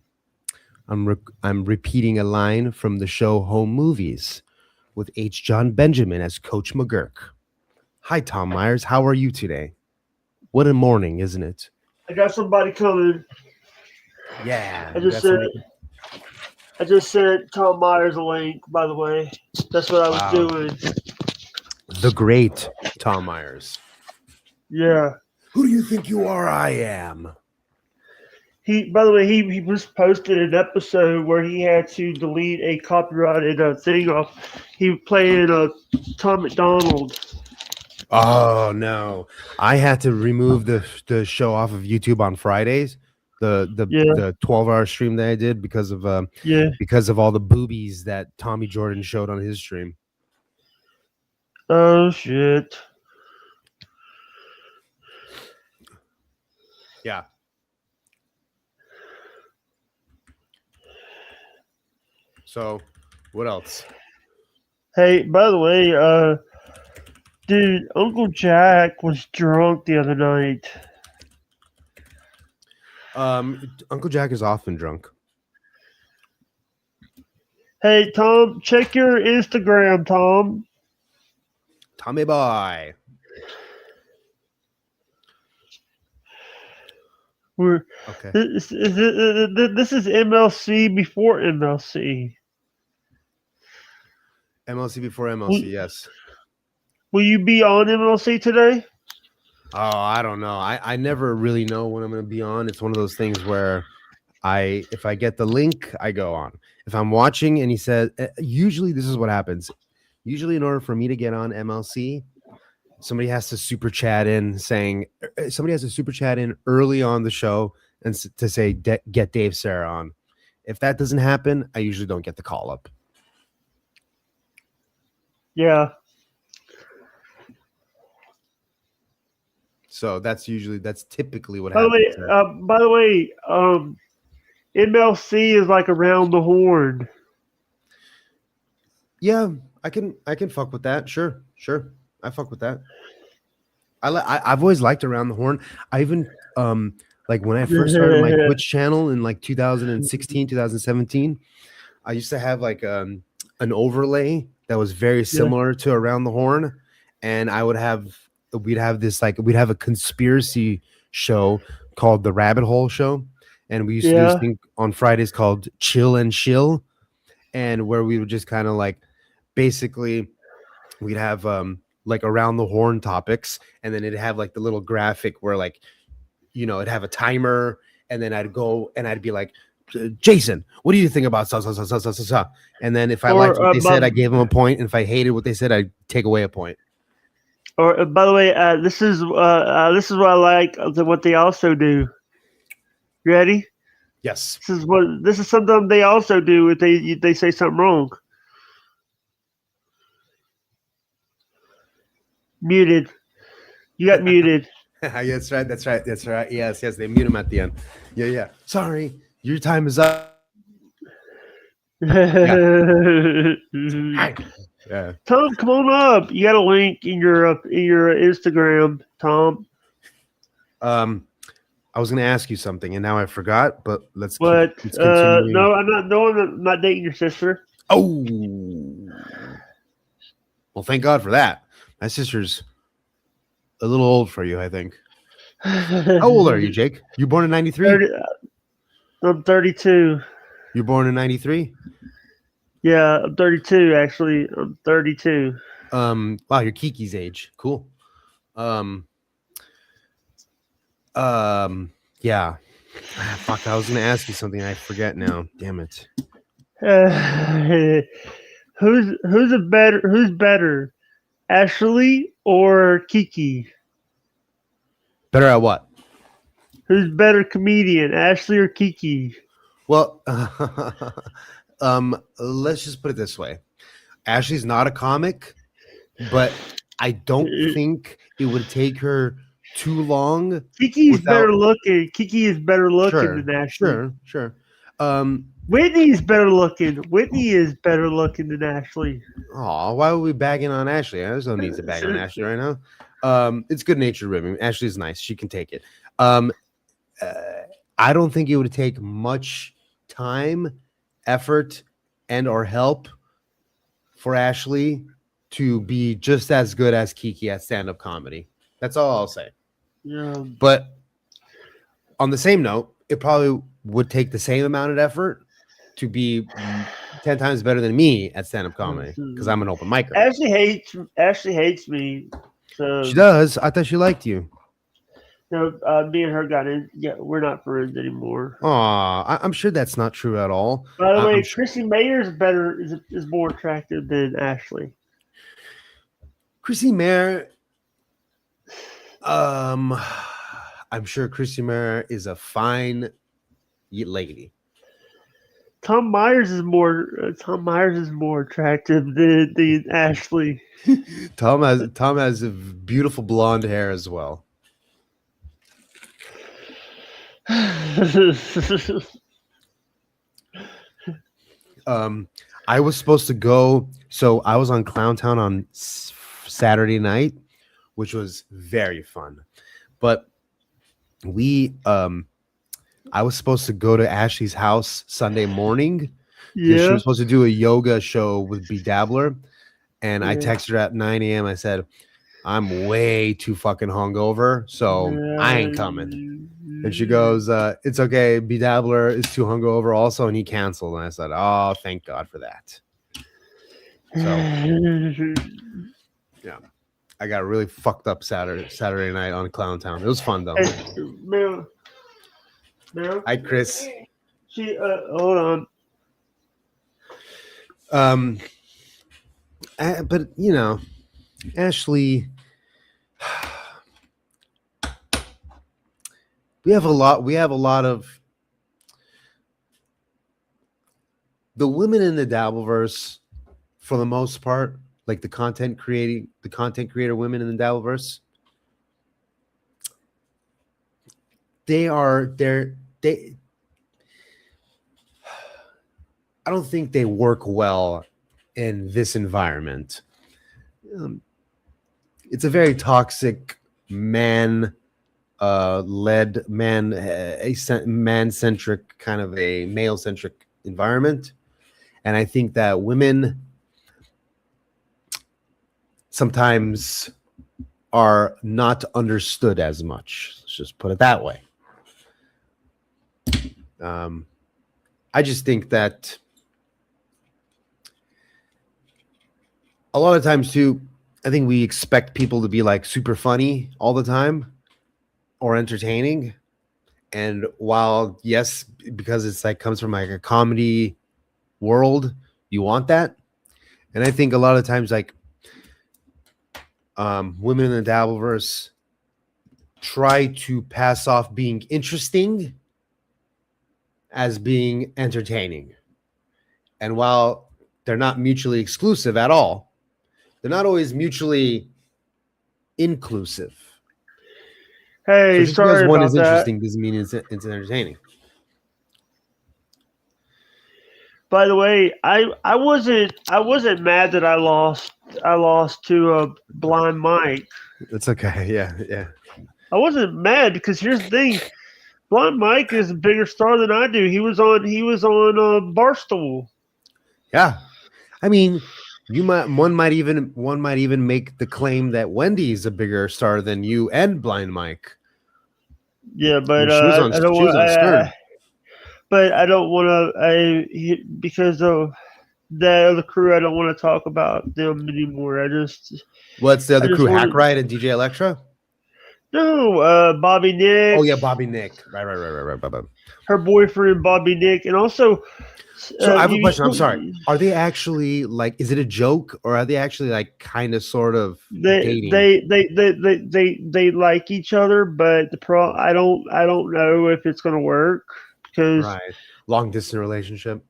repeating a line from the show Home Movies with H. John Benjamin as Coach McGurk. Hi, Tom Myers. How are you today? What a morning, isn't it? I got somebody coming. Yeah. I just sent Tom Myers a link, by the way. That's what I was doing. The great Tom Myers. Yeah. Who do you think you are? I am. By the way, he just posted an episode where he had to delete a copyrighted thing off. He played Tom McDonald. Oh no! I had to remove the show off of YouTube on Fridays. The 12-hour stream that I did because of all the boobies that Tommy Jordan showed on his stream. Oh shit! Yeah. So, what else? Hey, by the way, dude, Uncle Jack was drunk the other night. Uncle Jack is often drunk. Hey, Tom, check your Instagram, Tom. Tommy boy. Okay. This is MLC before MLC. MLC before MLC, yes. Will you be on MLC today? Oh, I don't know. I never really know when I'm going to be on. It's one of those things where if I get the link, I go on. If I'm watching and he says, usually this is what happens. Usually in order for me to get on MLC, somebody has to super chat in early on the show and to say, get Dave Sarah on. If that doesn't happen, I usually don't get the call up. Yeah. So that's typically what happens. By the way, MLC is like around the horn. Yeah, I can fuck with that. Sure. I fuck with that. I've always liked Around the Horn. I even Like when I first started my Twitch channel in like 2016, 2017, I used to have like an overlay that was very Yeah. similar to Around the Horn, and we'd have a conspiracy show called the Rabbit Hole Show, and we used to do this Yeah. thing on Fridays called Chill and Chill, and where we would just kind of like basically we'd have like around the horn topics, and then it'd have like the little graphic where like it'd have a timer, and then I'd go and I'd be like, Jason, what do you think about so, so, so, so, so, so, so? And then if I liked what they said, I gave them a point, and if I hated what they said, I'd take away a point. Or by the way, this is what I like what they also do. You ready? Yes. This is something they also do if they say something wrong. Muted. You got muted. That's right. That's right. That's right. Yes. Yes. They mute him at the end. Yeah. Yeah. Sorry, your time is up. Yeah. Tom, come on up. You got a link in your Instagram, Tom. I was going to ask you something, and now I forgot. But let's continue. No, I'm not dating your sister. Oh, well, thank God for that. My sister's a little old for you, I think. How old are you, Jake? You born in 93? I'm 32. You born in 93? Yeah, I'm 32 actually. I'm 32. Wow, you're Kiki's age. Cool. Yeah. Fuck, I was gonna ask you something. I forget now. Damn it. Who's better, Ashley or Kiki? Better at what? Who's better comedian, Ashley or Kiki? Well, let's just put it this way. Ashley's not a comic, but I don't think it would take her too long. Kiki's better looking. Kiki is better looking than Ashley. Sure. Whitney's better looking. Whitney is better looking than Ashley. Oh, why would we bagging on Ashley? There's no need to bag on Ashley right now. It's good natured women. Ashley's nice. She can take it. I don't think it would take much time, effort, and or help for Ashley to be just as good as Kiki at stand-up comedy. That's all I'll say. Yeah. But on the same note, it probably would take the same amount of effort to be 10 times better than me at stand-up comedy because I'm an open micer. Ashley hates me. So she does. I thought she liked you. No, me and her got in. Yeah, we're not friends anymore. Aw, I'm sure that's not true at all. By the way, Chrissy Mayer's is more attractive than Ashley. Chrissy Mayer, I'm sure Chrissy Mayer is a fine lady. Tom Myers is more attractive than Ashley. Tom has a beautiful blonde hair as well. I was supposed to go, so I was on Clowntown on Saturday night, which was very fun. But I was supposed to go to Ashley's house Sunday morning. Yeah, she was supposed to do a yoga show with Bedabbler, and I texted her at 9 a.m. I said, I'm way too fucking hungover, so I ain't coming. And she goes, it's okay. Bedabbler is too hungover also, and he canceled. And I said, oh, thank God for that. So, yeah, I got really fucked up Saturday night on Clowntown. It was fun, though. Hey, hi, Chris. Hold on. But, you know, Ashley... We have a lot of the women in the Dabbleverse, for the most part, like the content creator women in the Dabbleverse. I don't think they work well in this environment. It's a very toxic man led man centric kind of a male centric environment, and I think that women sometimes are not understood as much. Let's just put it that way. I just think that a lot of times too, I think we expect people to be like super funny all the time or entertaining. And while yes, because it's like comes from like a comedy world, you want that. And I think a lot of times like women in the Dabbleverse try to pass off being interesting as being entertaining. And while they're not mutually exclusive at all, they're not always mutually inclusive. Hey, So just sorry because one about is that. interesting doesn't mean it's entertaining. By the way, I wasn't mad that I lost to Blind Mike. It's okay. Yeah. I wasn't mad because here's the thing: Blind Mike is a bigger star than I do. He was on Barstool. Yeah. I mean, one might even make the claim that Wendy is a bigger star than you and Blind Mike. Yeah, but she was on Stern. But I don't want to. Because of that other crew, I don't want to talk about them anymore. What's the other crew? wanted- Hack Ride and DJ Electra? No, Bobby Nick. Oh yeah, Bobby Nick. Right. Her boyfriend, Bobby Nick, and also. So I have a question. I'm sorry. Are they actually like? Is it a joke, or are they actually like kind of sort of dating? They like each other, but I don't know if it's gonna work because long distance relationship.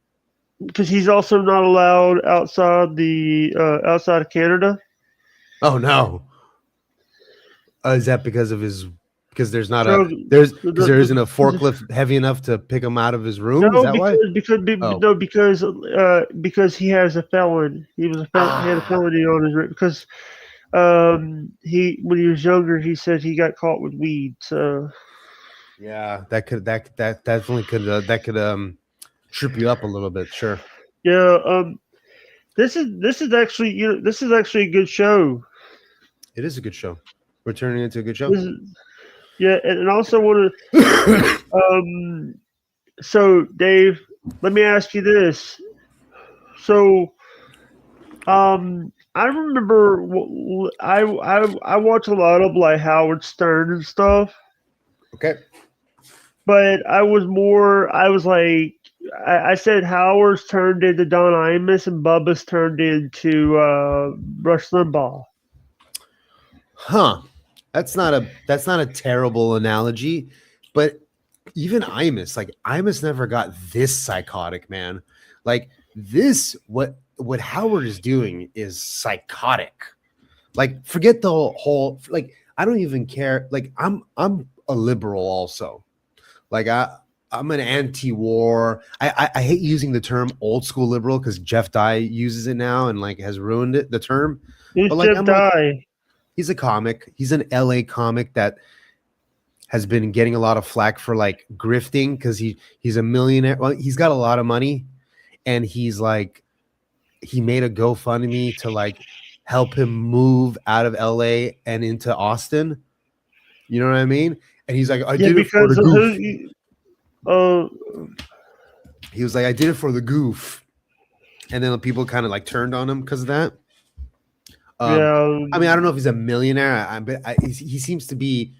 Because he's also not allowed outside of Canada. Oh no! Is that because there's not there isn't a forklift heavy enough to pick him out of his room? No, is that why? Because he has a felon. He had a felony on his because when he was younger, he said he got caught with weed. So yeah, that definitely could trip you up a little bit. Sure. Yeah. This is actually a good show. It is a good show. We're turning into a good show. Yeah, and I also want to. So, Dave, let me ask you this. So, I remember I watch a lot of like Howard Stern and stuff. Okay. But I was like, I said Howard's turned into Don Imus and Bubba's turned into Rush Limbaugh. Huh. That's not a terrible analogy, but even Imus never got this psychotic, man. Like this, what Howard is doing is psychotic. Like forget the whole like I don't even care. Like I'm a liberal also. Like I'm an anti-war. I hate using the term old school liberal because Jeff Dye uses it now and like has ruined it, the term. Who's but like Jeff Dye? He's a comic. He's an LA comic that has been getting a lot of flack for like grifting because he's a millionaire. Well, he's got a lot of money, and he's like he made a GoFundMe to like help him move out of LA and into Austin. You know what I mean? And he's like, I did it for the goof. He was like, I did it for the goof. And then people kind of like turned on him because of that. Yeah. I mean, I don't know if he's a millionaire, but he seems to be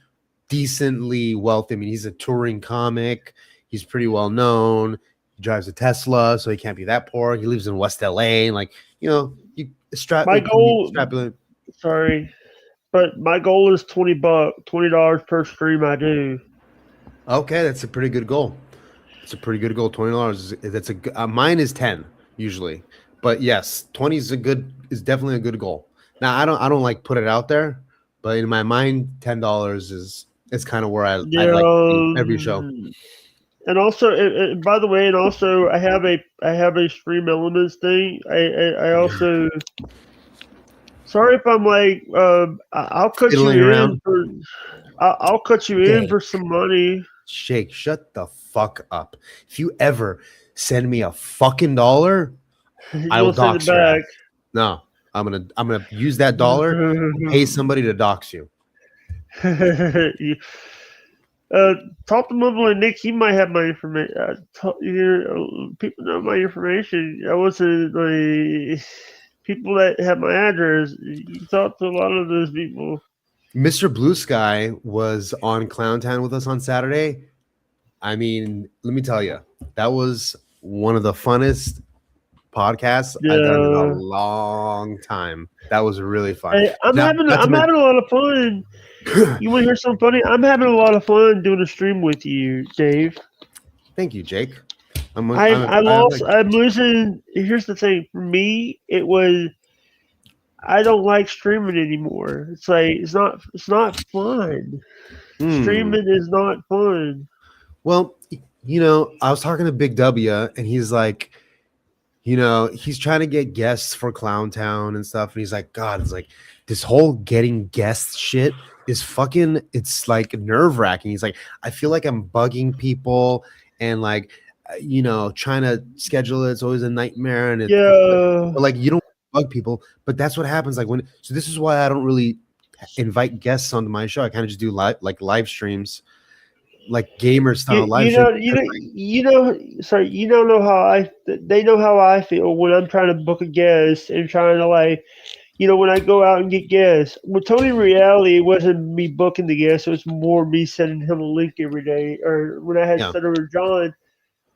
decently wealthy. I mean, he's a touring comic. He's pretty well known. He drives a Tesla, so he can't be that poor. He lives in West LA. And like, you know, my goal. Sorry. But my goal is $20 per stream I do. Okay, that's a pretty good goal. It's a pretty good goal. $20. That's mine is 10 usually, but yes, 20 is definitely a good goal. Now I don't like put it out there, but in my mind, $10 is kind of where I like every show. And also, by the way, I have a Stream Elements thing. I also. sorry if I'm like, I'll cut you Fiddling in around. for, I'll cut you in for some money. Shake, shut the fuck up. If you ever send me a fucking dollar, I will You'll send it dox your ass. back. No, I'm gonna use that dollar and pay somebody to dox you. You- talk to Mobile Nick. He might have my information. People know my information. I wasn't like people that have my address. You talk to a lot of those people. Mr. Blue Sky was on Clowntown with us on Saturday. I mean, let me tell you, that was one of the funnest podcasts I've done in a Yeah. long time. That was really fun. Hey, I'm Not- having not to I'm men- having a lot of fun. You want to hear something funny? I'm having a lot of fun doing a stream with you, Dave. Thank you, Jake. I'm losing. Here's the thing. For me, it was. I don't like streaming anymore. It's like it's not fun. Streaming is not fun. Well, I was talking to Big W, and he's like, he's trying to get guests for Clowntown and stuff, and he's like, God, it's like this whole getting guests shit is fucking. It's like nerve wracking. He's like, I feel like I'm bugging people, and like, trying to schedule it's always a nightmare, and like you don't bug people, but that's what happens. Like so this is why I don't really invite guests onto my show. I kind of just do live streams, like gamer style live streams. Sorry, you don't know how they know how I feel when I'm trying to book a guest and trying to like, when I go out and get guests. With Tony Reality, it wasn't me booking the guest; it was more me sending him a link every day. Or when I had Senator John,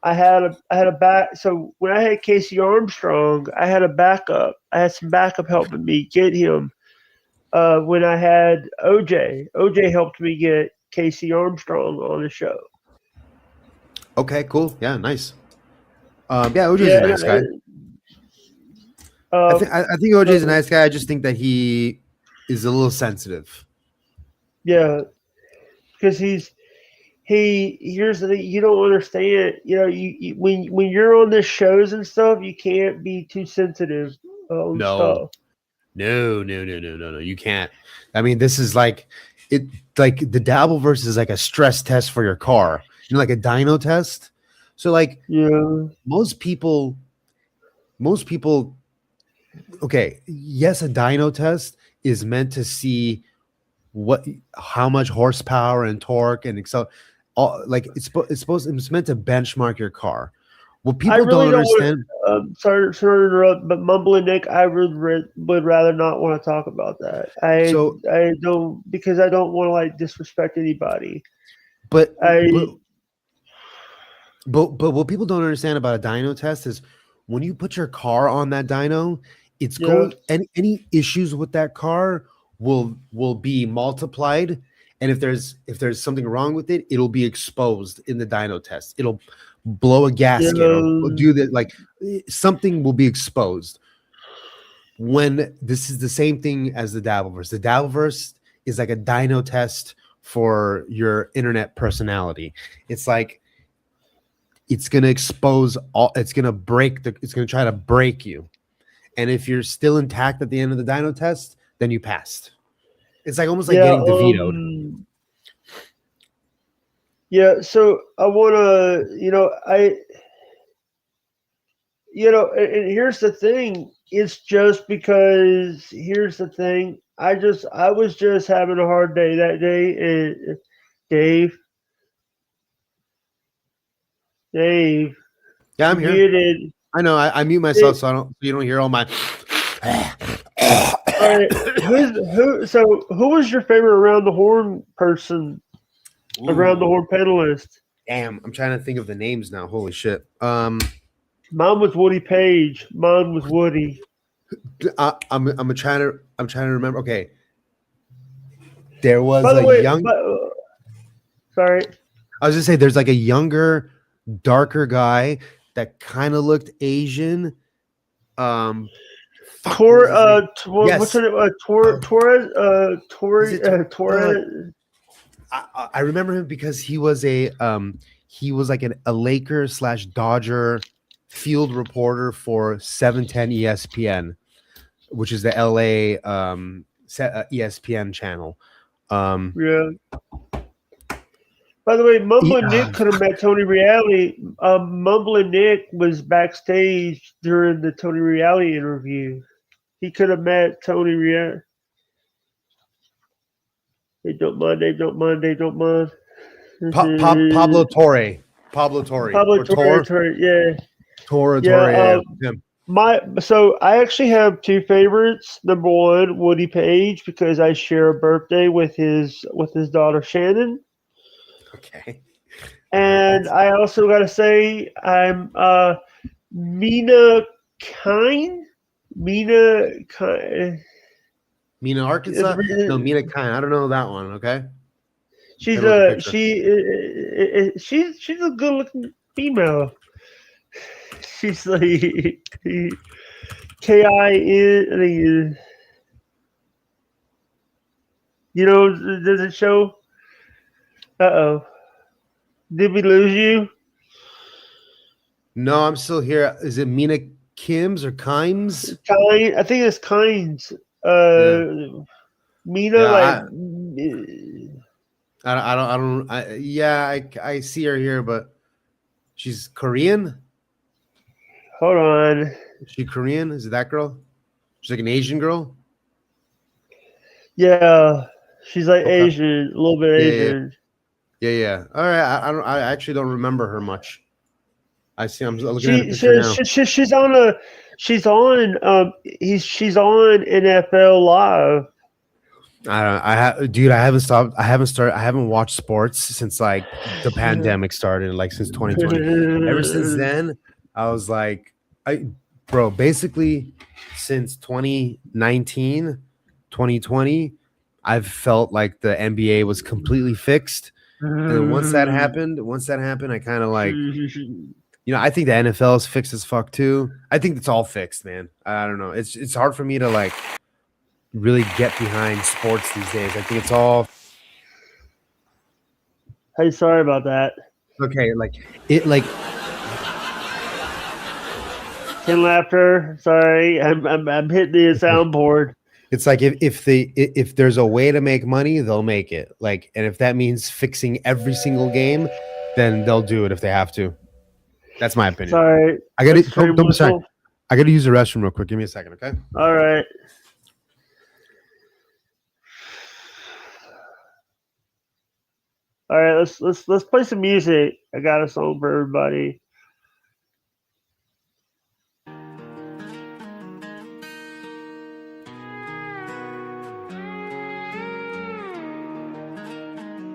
I had a back. So when I had Casey Armstrong, I had a backup. I had some backup helping me get him. When I had OJ helped me get Casey Armstrong on the show. Okay, cool. Yeah, nice. OJ's a nice guy. I think OJ's a nice guy. I just think that he is a little sensitive. Yeah, because here's the thing, you don't understand. You when you're on the shows and stuff, you can't be too sensitive on stuff. No, you can't. I mean, this is like it. Like the Dabbleverse is like a stress test for your car. Like a dyno test. So like, most people. Okay, yes, a dyno test is meant to see how much horsepower and torque and it's meant to benchmark your car. What people don't understand. Sorry to interrupt, but Mumbling Nick, I would rather not want to talk about that. I don't, because I don't want to like disrespect anybody. But what people don't understand about a dyno test is when you put your car on that dyno, it's going any issues with that car will be multiplied, and if there's something wrong with it, it'll be exposed in the dyno test. It'll blow a gasket or do that, like something will be exposed. When this is the same thing as the Dabbleverse. The Dabbleverse is like a dyno test for your internet personality. It's like it's gonna expose all. It's gonna try to break you. And if you're still intact at the end of the dyno test, then you passed. It's like almost like getting DeVito'd. Yeah, so I want to, and here's the thing. It's just because, here's the thing. I was just having a hard day that day, and Dave. Yeah, I'm here. Muted. I know. I mute myself so you don't hear all my. All right. Who was your favorite around the horn person? Around the horn panelist? Damn, I'm trying to think of the names now. Holy shit. Mine was Woody Page. Mine was Woody. I'm trying to remember. Okay. There was sorry. I was gonna say there's like a younger, darker guy that kind of looked Asian. Torres. I remember him because he was like a Lakers / Dodger field reporter for 710 ESPN. which is the LA ESPN channel. Yeah. By the way, Mumbling Nick could have met Tony Reali. Mumbling Nick was backstage during the Tony Reali interview. He could have met Tony Reali. They don't mind. They don't mind. They don't mind. Pablo Torre. Pablo Torre. Yeah. Torre. So I actually have two favorites. Number one, Woody Page, because I share a birthday with his daughter Shannon. Okay. And I also got to say, I'm Mina Kine. Mina, Arkansas? No, Mina Kine. I don't know that one. Okay. She's she's a good looking female. She's like KIN. You know, does it show? Uh-oh. Did we lose you? No, I'm still here. Is it Mina Kims or Kimes? I think it's Kimes. Mina, I see her here, but she's Korean. Hold on. Is she Korean? Is it that girl? She's like an Asian girl. Yeah, she's like Asian, a little bit Asian. Yeah. All right. I actually don't remember her much. I see. I'm looking at She's on She's on NFL Live. I haven't watched sports since like the pandemic started, like since 2020. Ever since then, I was like, basically since 2019, 2020, I've felt like the NBA was completely fixed. And then once that happened, I kind of like, I think the NFL is fixed as fuck too. I think it's all fixed, man. I don't know. It's hard for me to like really get behind sports these days. I think it's all. Hey, sorry about that. Okay, Ken Laughter. Sorry, I'm hitting the soundboard. It's like if there's a way to make money, they'll make it. Like, and if that means fixing every single game, then they'll do it if they have to. That's my opinion. Sorry, I got to don't be sorry. I got to use the restroom real quick. Give me a second, okay? All right. All right, let's play some music. I got a song for everybody.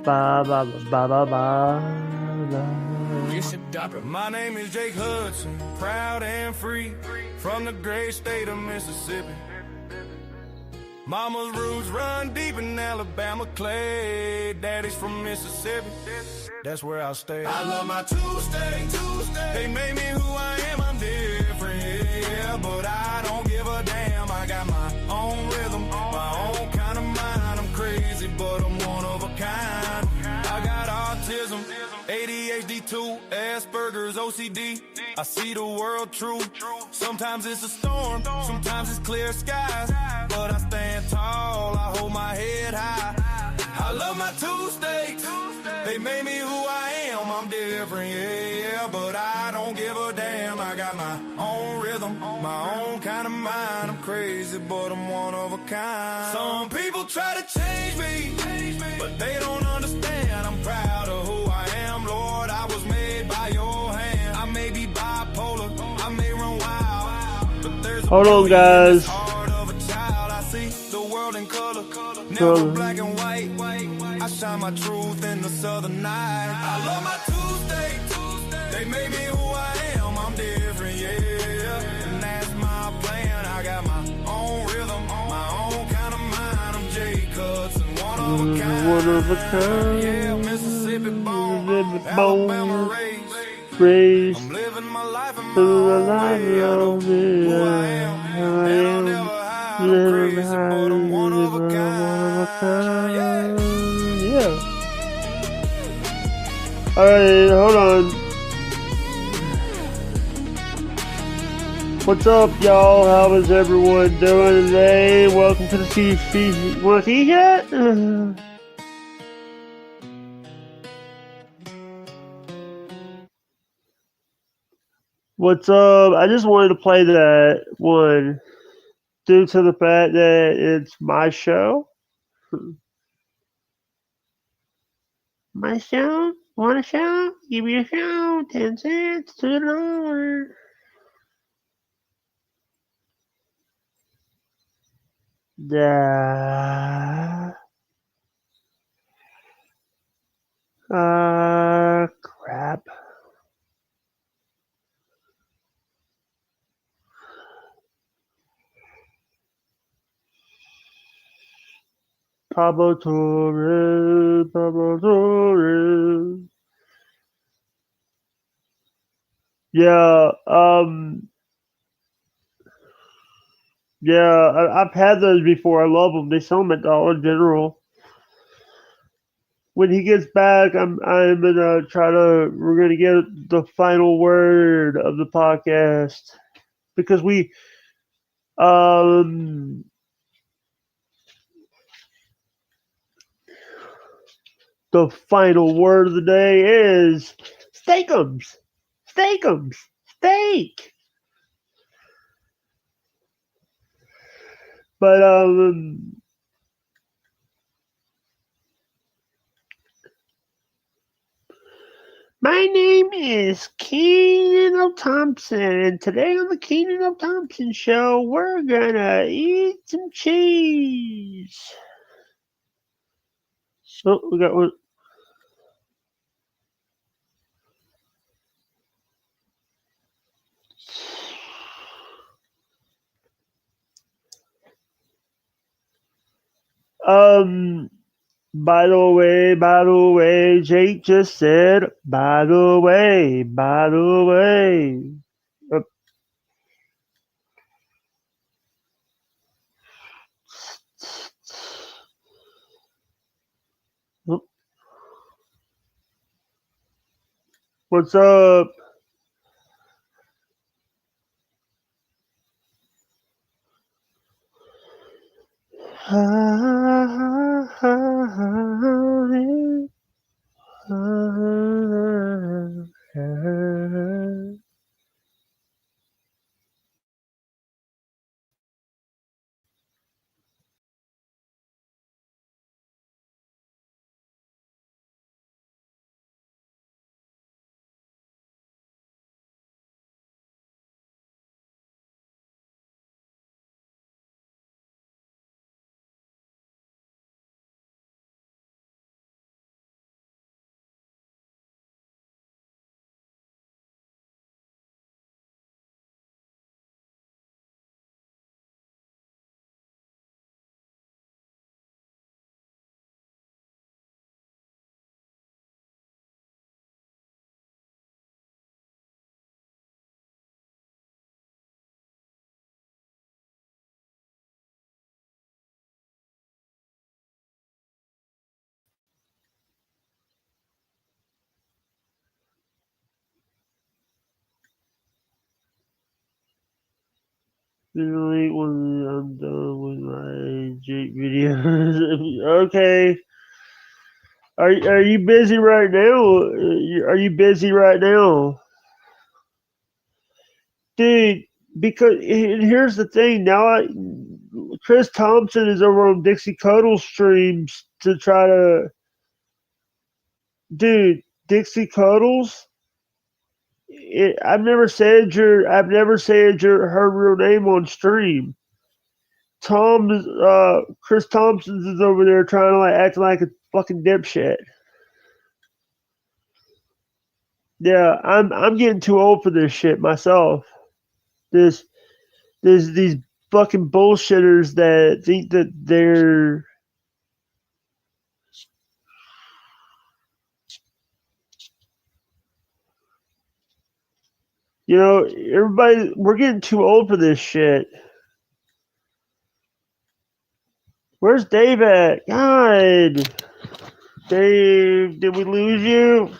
Ba ba ba ba ba. My name is Jake Hudson, proud and free, from the great state of Mississippi. Mama's roots run deep in Alabama clay. Daddy's from Mississippi, that's where I'll stay. I love my two-state. They made me who I am, I'm different, yeah. But I don't give a damn, I got my own rhythm, my own kind of mind. I'm crazy, but I'm one of a kind. I got autism, ADHD too, Asperger's, OCD. I see the world true. Sometimes it's a storm, sometimes it's clear skies. But I stand tall, I hold my head high. I love my two states. They made me who I am, I'm different, yeah. But I don't give a damn, I got my own rhythm, my own kind of mind. I'm crazy, but I'm one of a kind. Some people try to change me, but they don't understand. I'm proud of who I am, Lord. I was made by your hand. I may be bipolar, I may run wild, but there's hold on, guys. heart of a child. I see the world in color, never black and white. I shine my truth in the southern night. I love my two-state. They made me who I am, I'm different, yeah. And that's my plan. I got my own rhythm, my own kind of mind. I'm Jake Hudson, one of a kind. Yeah, Mississippi born, Alabama raised. I'm living my life and my own way. I know who I am, and I'll never hide. I'm crazy, but I'm one of a kind. Yeah. All right, hold on. What's up, y'all? How is everyone doing today? Welcome to the CC. Want to see yet? What's up? I just wanted to play that one due to the fact that it's my show. My show? Want a show? Give me a show. 10 cents to the dollar. Crap. Pablo Torres, Pablo Torres. Yeah, I've had those before. I love them. They sell them at Dollar General. When he gets back, I'm gonna we're gonna get the final word of the podcast because um the final word of the day is steakums, steakums, steak. But my name is Keenan O. Thompson, and today on the Keenan O. Thompson Show, we're gonna eat some cheese. So we got one. By the way, Jake just said, by the way. What's up? Usually when I'm done with my Jake videos. Okay. Are you busy right now? Are you busy right now? Dude, because here's the thing. Chris Thompson is over on Dixie Cuddle streams to try to. Dude, Dixie Cuddles. I've never said her real name on stream. Chris Thompson is over there trying to act like a fucking dipshit. Yeah, I'm getting too old for this shit myself. There's these fucking bullshitters that think that they're. Everybody, we're getting too old for this shit. Where's Dave at? God. Dave, did we lose you?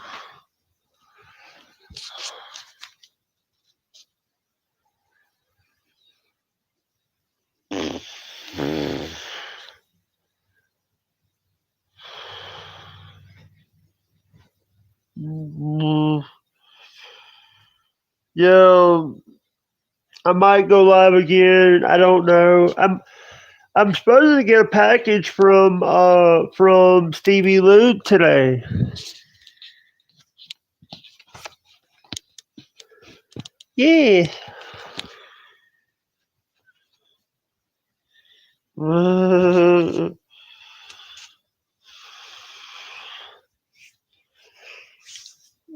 Yeah, I might go live again. I don't know. I'm supposed to get a package from Stevie Luke today. Yeah.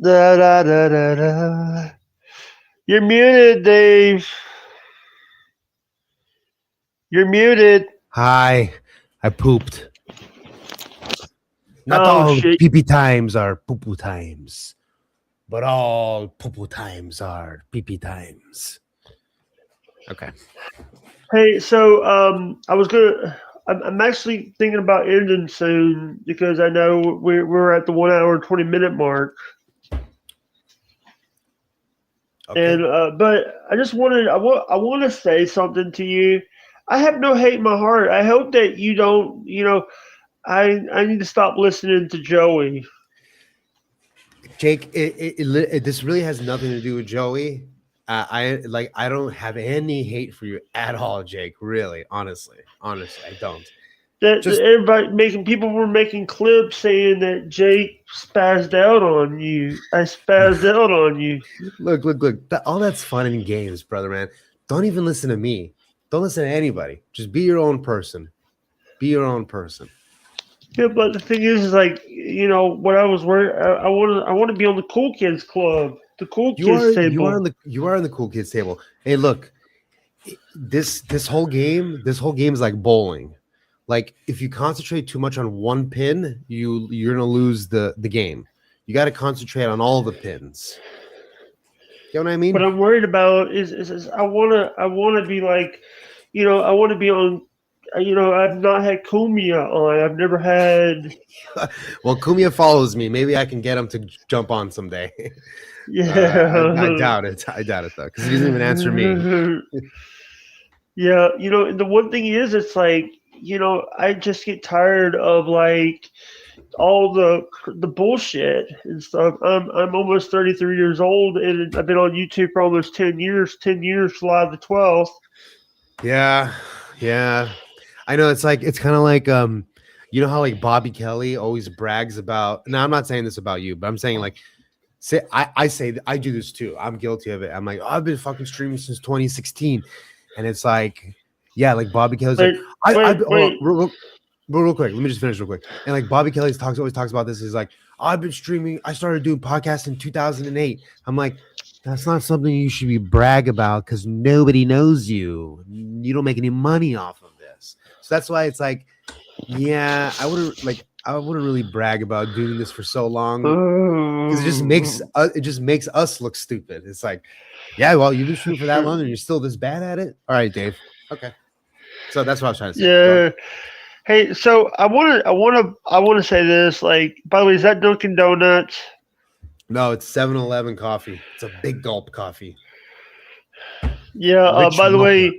Da, da, da, da, da. You're muted, Dave. You're muted. Hi, I pooped. Not Oh, all shit. pee-pee times are poo-poo times, but all poo-poo times are pee-pee times. Okay. Hey, so I was gonna. I'm actually thinking about ending soon because I know we're at the 1 hour and 20 minute mark. Okay. And but I just wanted I want to say something to you. I have no hate in my heart. I hope that you don't. I need to stop listening to Joey. Jake, this really has nothing to do with Joey. I don't have any hate for you at all, Jake. Really, honestly, I don't. That Just everybody making people were making clips saying that Jake spazzed out on you. I spazzed out on you. look. All that's fun and games, brother, man. Don't even listen to me. Don't listen to anybody. Just be your own person. Be your own person. Yeah, but the thing is like what I was worried. I want to be on the cool kids club, the cool kids table. You are on the cool kids table. Hey, look, this whole game is like bowling. Like if you concentrate too much on one pin, you're gonna lose the game. You got to concentrate on all the pins. You know what I mean? What I'm worried about is I wanna be like, I want to be on. I've not had Kumia on. I've never had. Well, Kumia follows me. Maybe I can get him to jump on someday. Yeah, I doubt it. I doubt it though, because he doesn't even answer me. Yeah, and the one thing is, it's like, I just get tired of like all the bullshit and stuff. I'm almost 33 years old, and I've been on YouTube for almost 10 years. 10 years, July the 12th. Yeah. I know it's kind of like you know how like Bobby Kelly always brags about. Now I'm not saying this about you, but I'm saying like I say I do this too. I'm guilty of it. I'm like, I've been fucking streaming since 2016, and it's like, yeah, like Bobby Kelly's Wait, wait. Real quick. Let me just finish real quick. And like Bobby Kelly always talks about this. He's like, I've been streaming. I started doing podcasts in 2008. I'm like, that's not something you should be brag about because nobody knows you. You don't make any money off of this. So that's why it's like, yeah, I wouldn't really brag about doing this for so long because it just makes us look stupid. It's like, yeah, well, you've been streaming for that long and you're still this bad at it. All right, Dave. Okay, so that's what I was trying to say. Yeah. Hey, so I want to say this. Like, by the way, is that Dunkin' Donuts? No, it's 7-Eleven coffee. It's a big gulp coffee. Yeah. Rich By the mocha.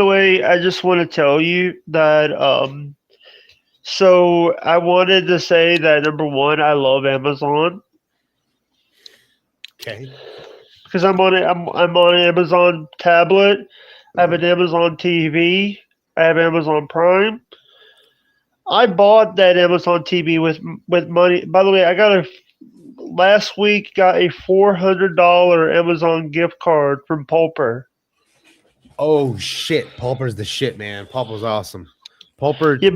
way, I just want to tell you that. So I wanted to say that number one, I love Amazon Okay. because I'm on it. I'm on an Amazon tablet. I have an Amazon TV. I have Amazon Prime. I bought that Amazon TV with money. By the way, last week got a $400 Amazon gift card from Pulper. Oh shit, Pulper's the shit, man. Pulper's awesome. Pulper. Yeah,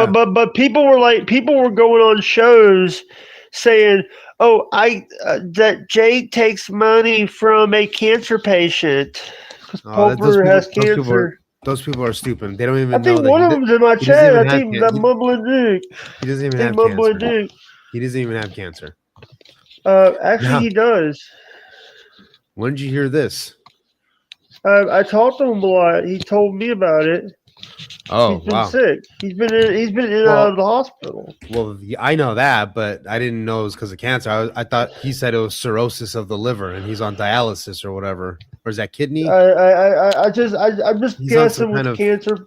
but people were going on shows saying, "Oh, that Jake takes money from a cancer patient because Pulper has cancer." Those people are stupid. They don't even I know think that one of them's in my chat. I think that mumbling Duke. He doesn't even have mumbling cancer. Duke. He doesn't even have cancer. Actually, he does. When did you hear this? I talked to him a lot. He told me about it. Oh, he's been sick. He's been in and out of the hospital. Well, I know that, but I didn't know it was because of cancer. I thought he said it was cirrhosis of the liver, and he's on dialysis or whatever. Or is that kidney? I'm just He's guessing with cancer.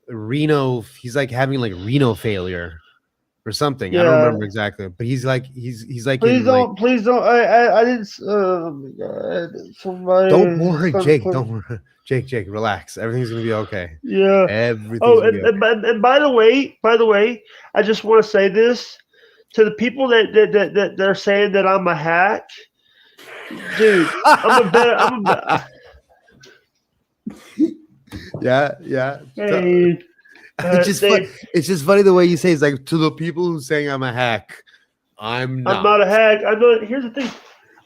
Renal. He's like having like renal failure or something. I don't remember exactly, but he's like Please in like. don't, please don't. I didn't. Oh my God! Somebody. Don't worry, started Jake. playing- Don't worry, Jake. Relax. Everything's gonna be okay. Yeah. Everything's Oh, gonna be okay. and by the way, I just want to say this to the people that they're saying that I'm a hack, dude. Yeah. Hey, Dave, It's just funny the way you say it's like to the people who saying I'm a hack. I'm not. I'm not a hack. I'm not. Here's the thing.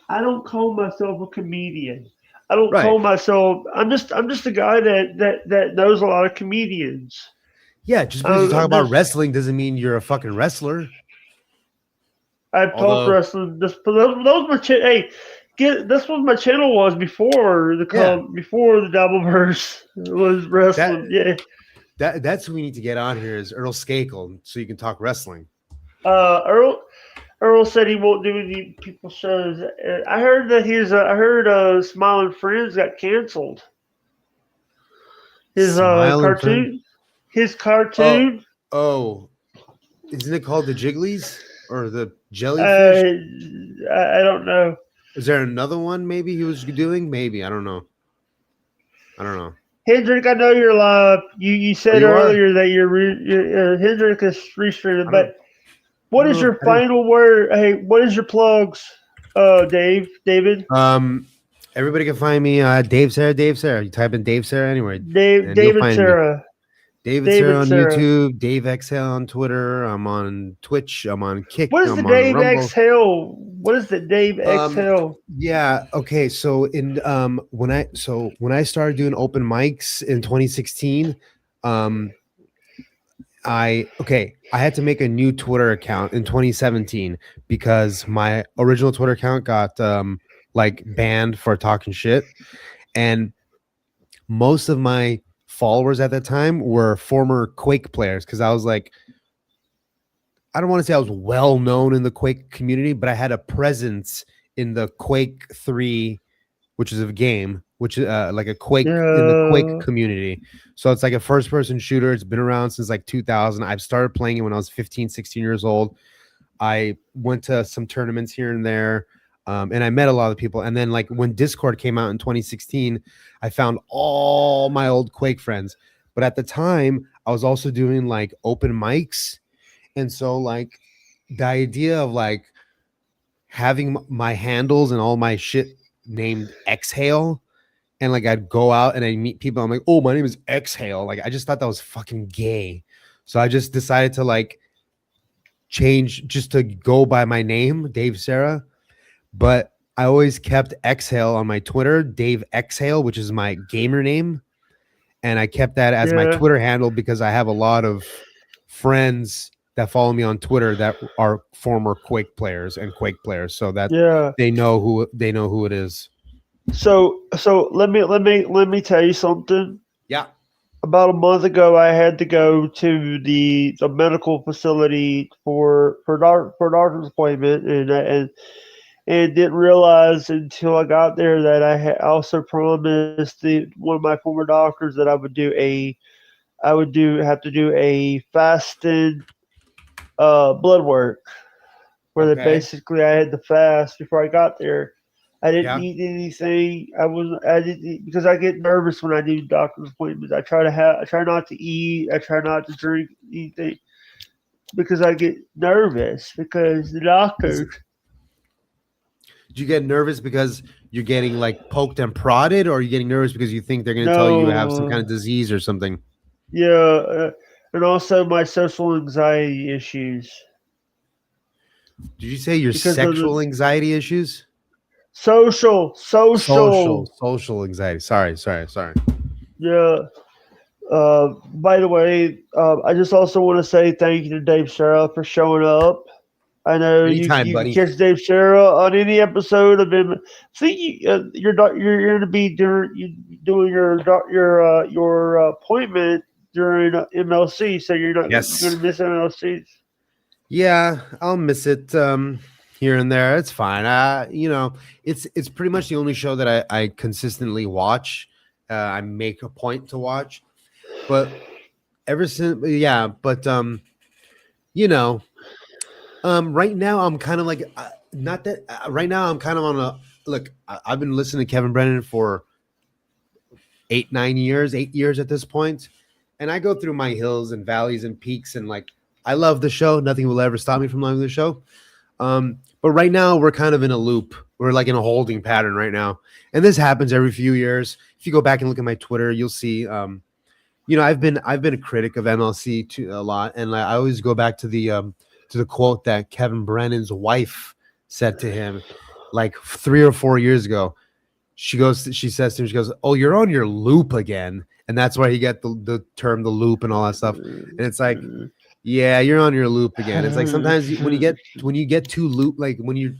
I don't call myself a comedian. I don't Right. call myself. I'm just a guy that knows a lot of comedians. Yeah, just because you talk I'm about just- wrestling doesn't mean you're a fucking wrestler. I've talked Although- wrestling. Those were hey, this was my channel was before before the Doubleverse was wrestling. That's who we need to get on here is Earl Skakel, so you can talk wrestling. Earl said he won't do any people shows. I heard that Smiling Friends got canceled. His Smiling cartoon. His cartoon. Oh, isn't it called the Jigglies or the Jellyfish? I don't know. Is there another one? Maybe he was doing. Maybe I don't know. Hendrick, I know you're live. You said you are? earlier that you're Hendrick is restreaming, but what is your I don't- final word? Hey, what is your plugs, David? Everybody can find me Dave Sarah. You type in Dave Sarah anywhere. and you'll David find me. Sarah. David Sarah on YouTube, Dave Exhale on Twitter. I'm on Twitch. I'm on Kick. What is I'm the on Dave Rumble. Exhale? What is the Dave Exhale? Yeah. Okay. So when I started doing open mics in 2016, I had to make a new Twitter account in 2017 because my original Twitter account got like banned for talking shit, and most of my followers at that time were former Quake players because I was like, I don't want to say I was well known in the Quake community, but I had a presence in the Quake 3, which is a game, which is like a Quake in the Quake community. So it's like a first person shooter. It's been around since like 2000. I've started playing it when I was 15, 16 years old. I went to some tournaments here and there. And I met a lot of people. And then like when Discord came out in 2016, I found all my old Quake friends. But at the time, I was also doing like open mics. And so like the idea of like having my handles and all my shit named Exhale, and like I'd go out and I'd meet people. I'm like, oh, my name is Exhale. Like I just thought that was fucking gay. So I just decided to like change just to go by my name, Dave Sarah. But I always kept Exhale on my Twitter, Dave Exhale, which is my gamer name. And I kept that as my Twitter handle because I have a lot of friends that follow me on Twitter that are former Quake players and Quake players. So that they know who it is. So let me tell you something. Yeah. About a month ago, I had to go to the medical facility for doctor's appointment, and didn't realize until I got there that I had also promised one of my former doctors that I would have to do a fasted blood work, where basically I had to fast before I got there. I didn't eat anything. I didn't eat because I get nervous when I do doctor's appointments. I try not to eat. I try not to drink anything because I get nervous because the doctors. Do you get nervous because you're getting like poked and prodded, or are you getting nervous because you think they're going to tell you have some kind of disease or something? Yeah, and also my social anxiety issues. Did you say your sexual anxiety issues? Social anxiety. Sorry. Yeah. By the way, I just also want to say thank you to Dave Sarah for showing up. I know Anytime, you buddy. can catch Dave Sarah on any episode of him. See, you're going to be doing your appointment during MLC, so you're not going to miss MLC. Yeah, I'll miss it here and there. It's fine. It's pretty much the only show that I consistently watch. I make a point to watch, but ever since, Right now I'm kind of like not that. Right now I'm kind of on a look. I've been listening to Kevin Brennan for 8 years at this point, and I go through my hills and valleys and peaks, and like I love the show. Nothing will ever stop me from loving the show. But right now we're kind of in a loop. We're like in a holding pattern right now, and this happens every few years. If you go back and look at my Twitter, you'll see. I've been a critic of MLC a lot, and like, I always go back to the quote that Kevin Brennan's wife said to him, like 3 or 4 years ago. She says to him, she goes, "Oh, you're on your loop again," and that's why he get the term the loop and all that stuff. And it's like, yeah, you're on your loop again. It's like sometimes when you get too loop, like when you're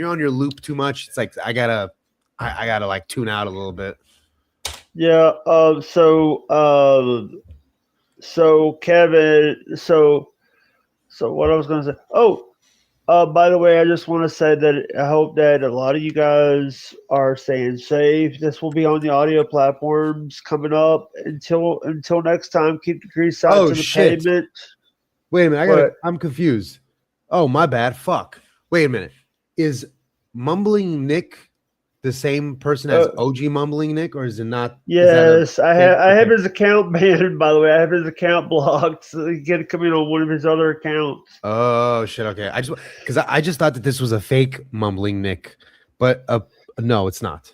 on your loop too much, it's like I gotta like tune out a little bit. Yeah. So Kevin. So what I was going to say. Oh, by the way, I just want to say that I hope that a lot of you guys are staying safe. This will be on the audio platforms coming up. Until next time, keep the grease out to the pavement. Wait a minute, I'm confused. Oh, my bad. Fuck. Wait a minute. Is Mumbling Nick the same person as OG Mumbling Nick, or is it not? Yes, I have his account banned. By the way, I have his account blocked, so he can come in on one of his other accounts. Oh shit! Okay, I just thought that this was a fake Mumbling Nick, but no, it's not.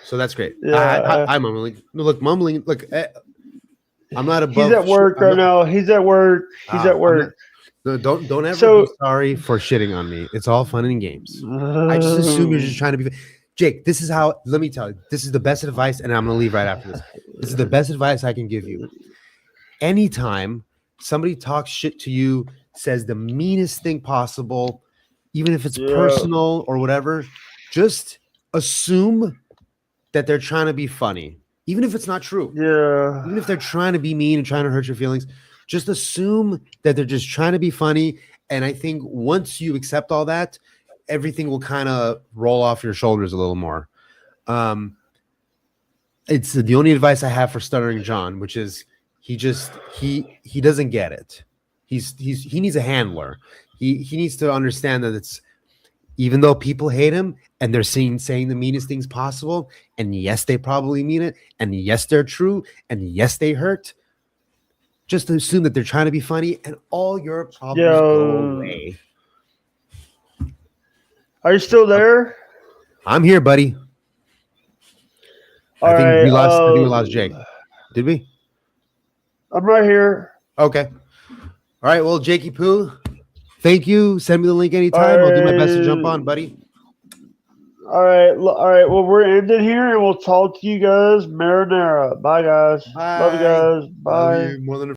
So that's great. Yeah, I'm mumbling. Look, mumbling. Look, I'm not above. He's at work right now. He's at work. He's at work. Don't ever be sorry for shitting on me. It's all fun and games. I just assume you're just trying to be. Jake, this is how. Let me tell you. This is the best advice, and I'm gonna leave right after this. This is the best advice I can give you. Anytime somebody talks shit to you, says the meanest thing possible, even if it's personal or whatever, just assume that they're trying to be funny, even if it's not true. Yeah. Even if they're trying to be mean and trying to hurt your feelings, just assume that they're just trying to be funny. And I think once you accept all that, everything will kind of roll off your shoulders a little more. It's the only advice I have for Stuttering John, which is he doesn't get it. He needs a handler. He needs to understand that it's, even though people hate him and they're saying the meanest things possible, and yes, they probably mean it, and yes, they're true, and yes, they hurt, just assume that they're trying to be funny and all your problems go away. Are you still there? I'm here, buddy. I think we lost Jake. Did we? I'm right here. Okay. All right. Well, Jakey Poo, thank you. Send me the link anytime. I'll do my best to jump on, buddy. All right. Well, we're ending here, and we'll talk to you guys. Marinara. Bye, guys. Bye. Love you guys. Bye. Love you more than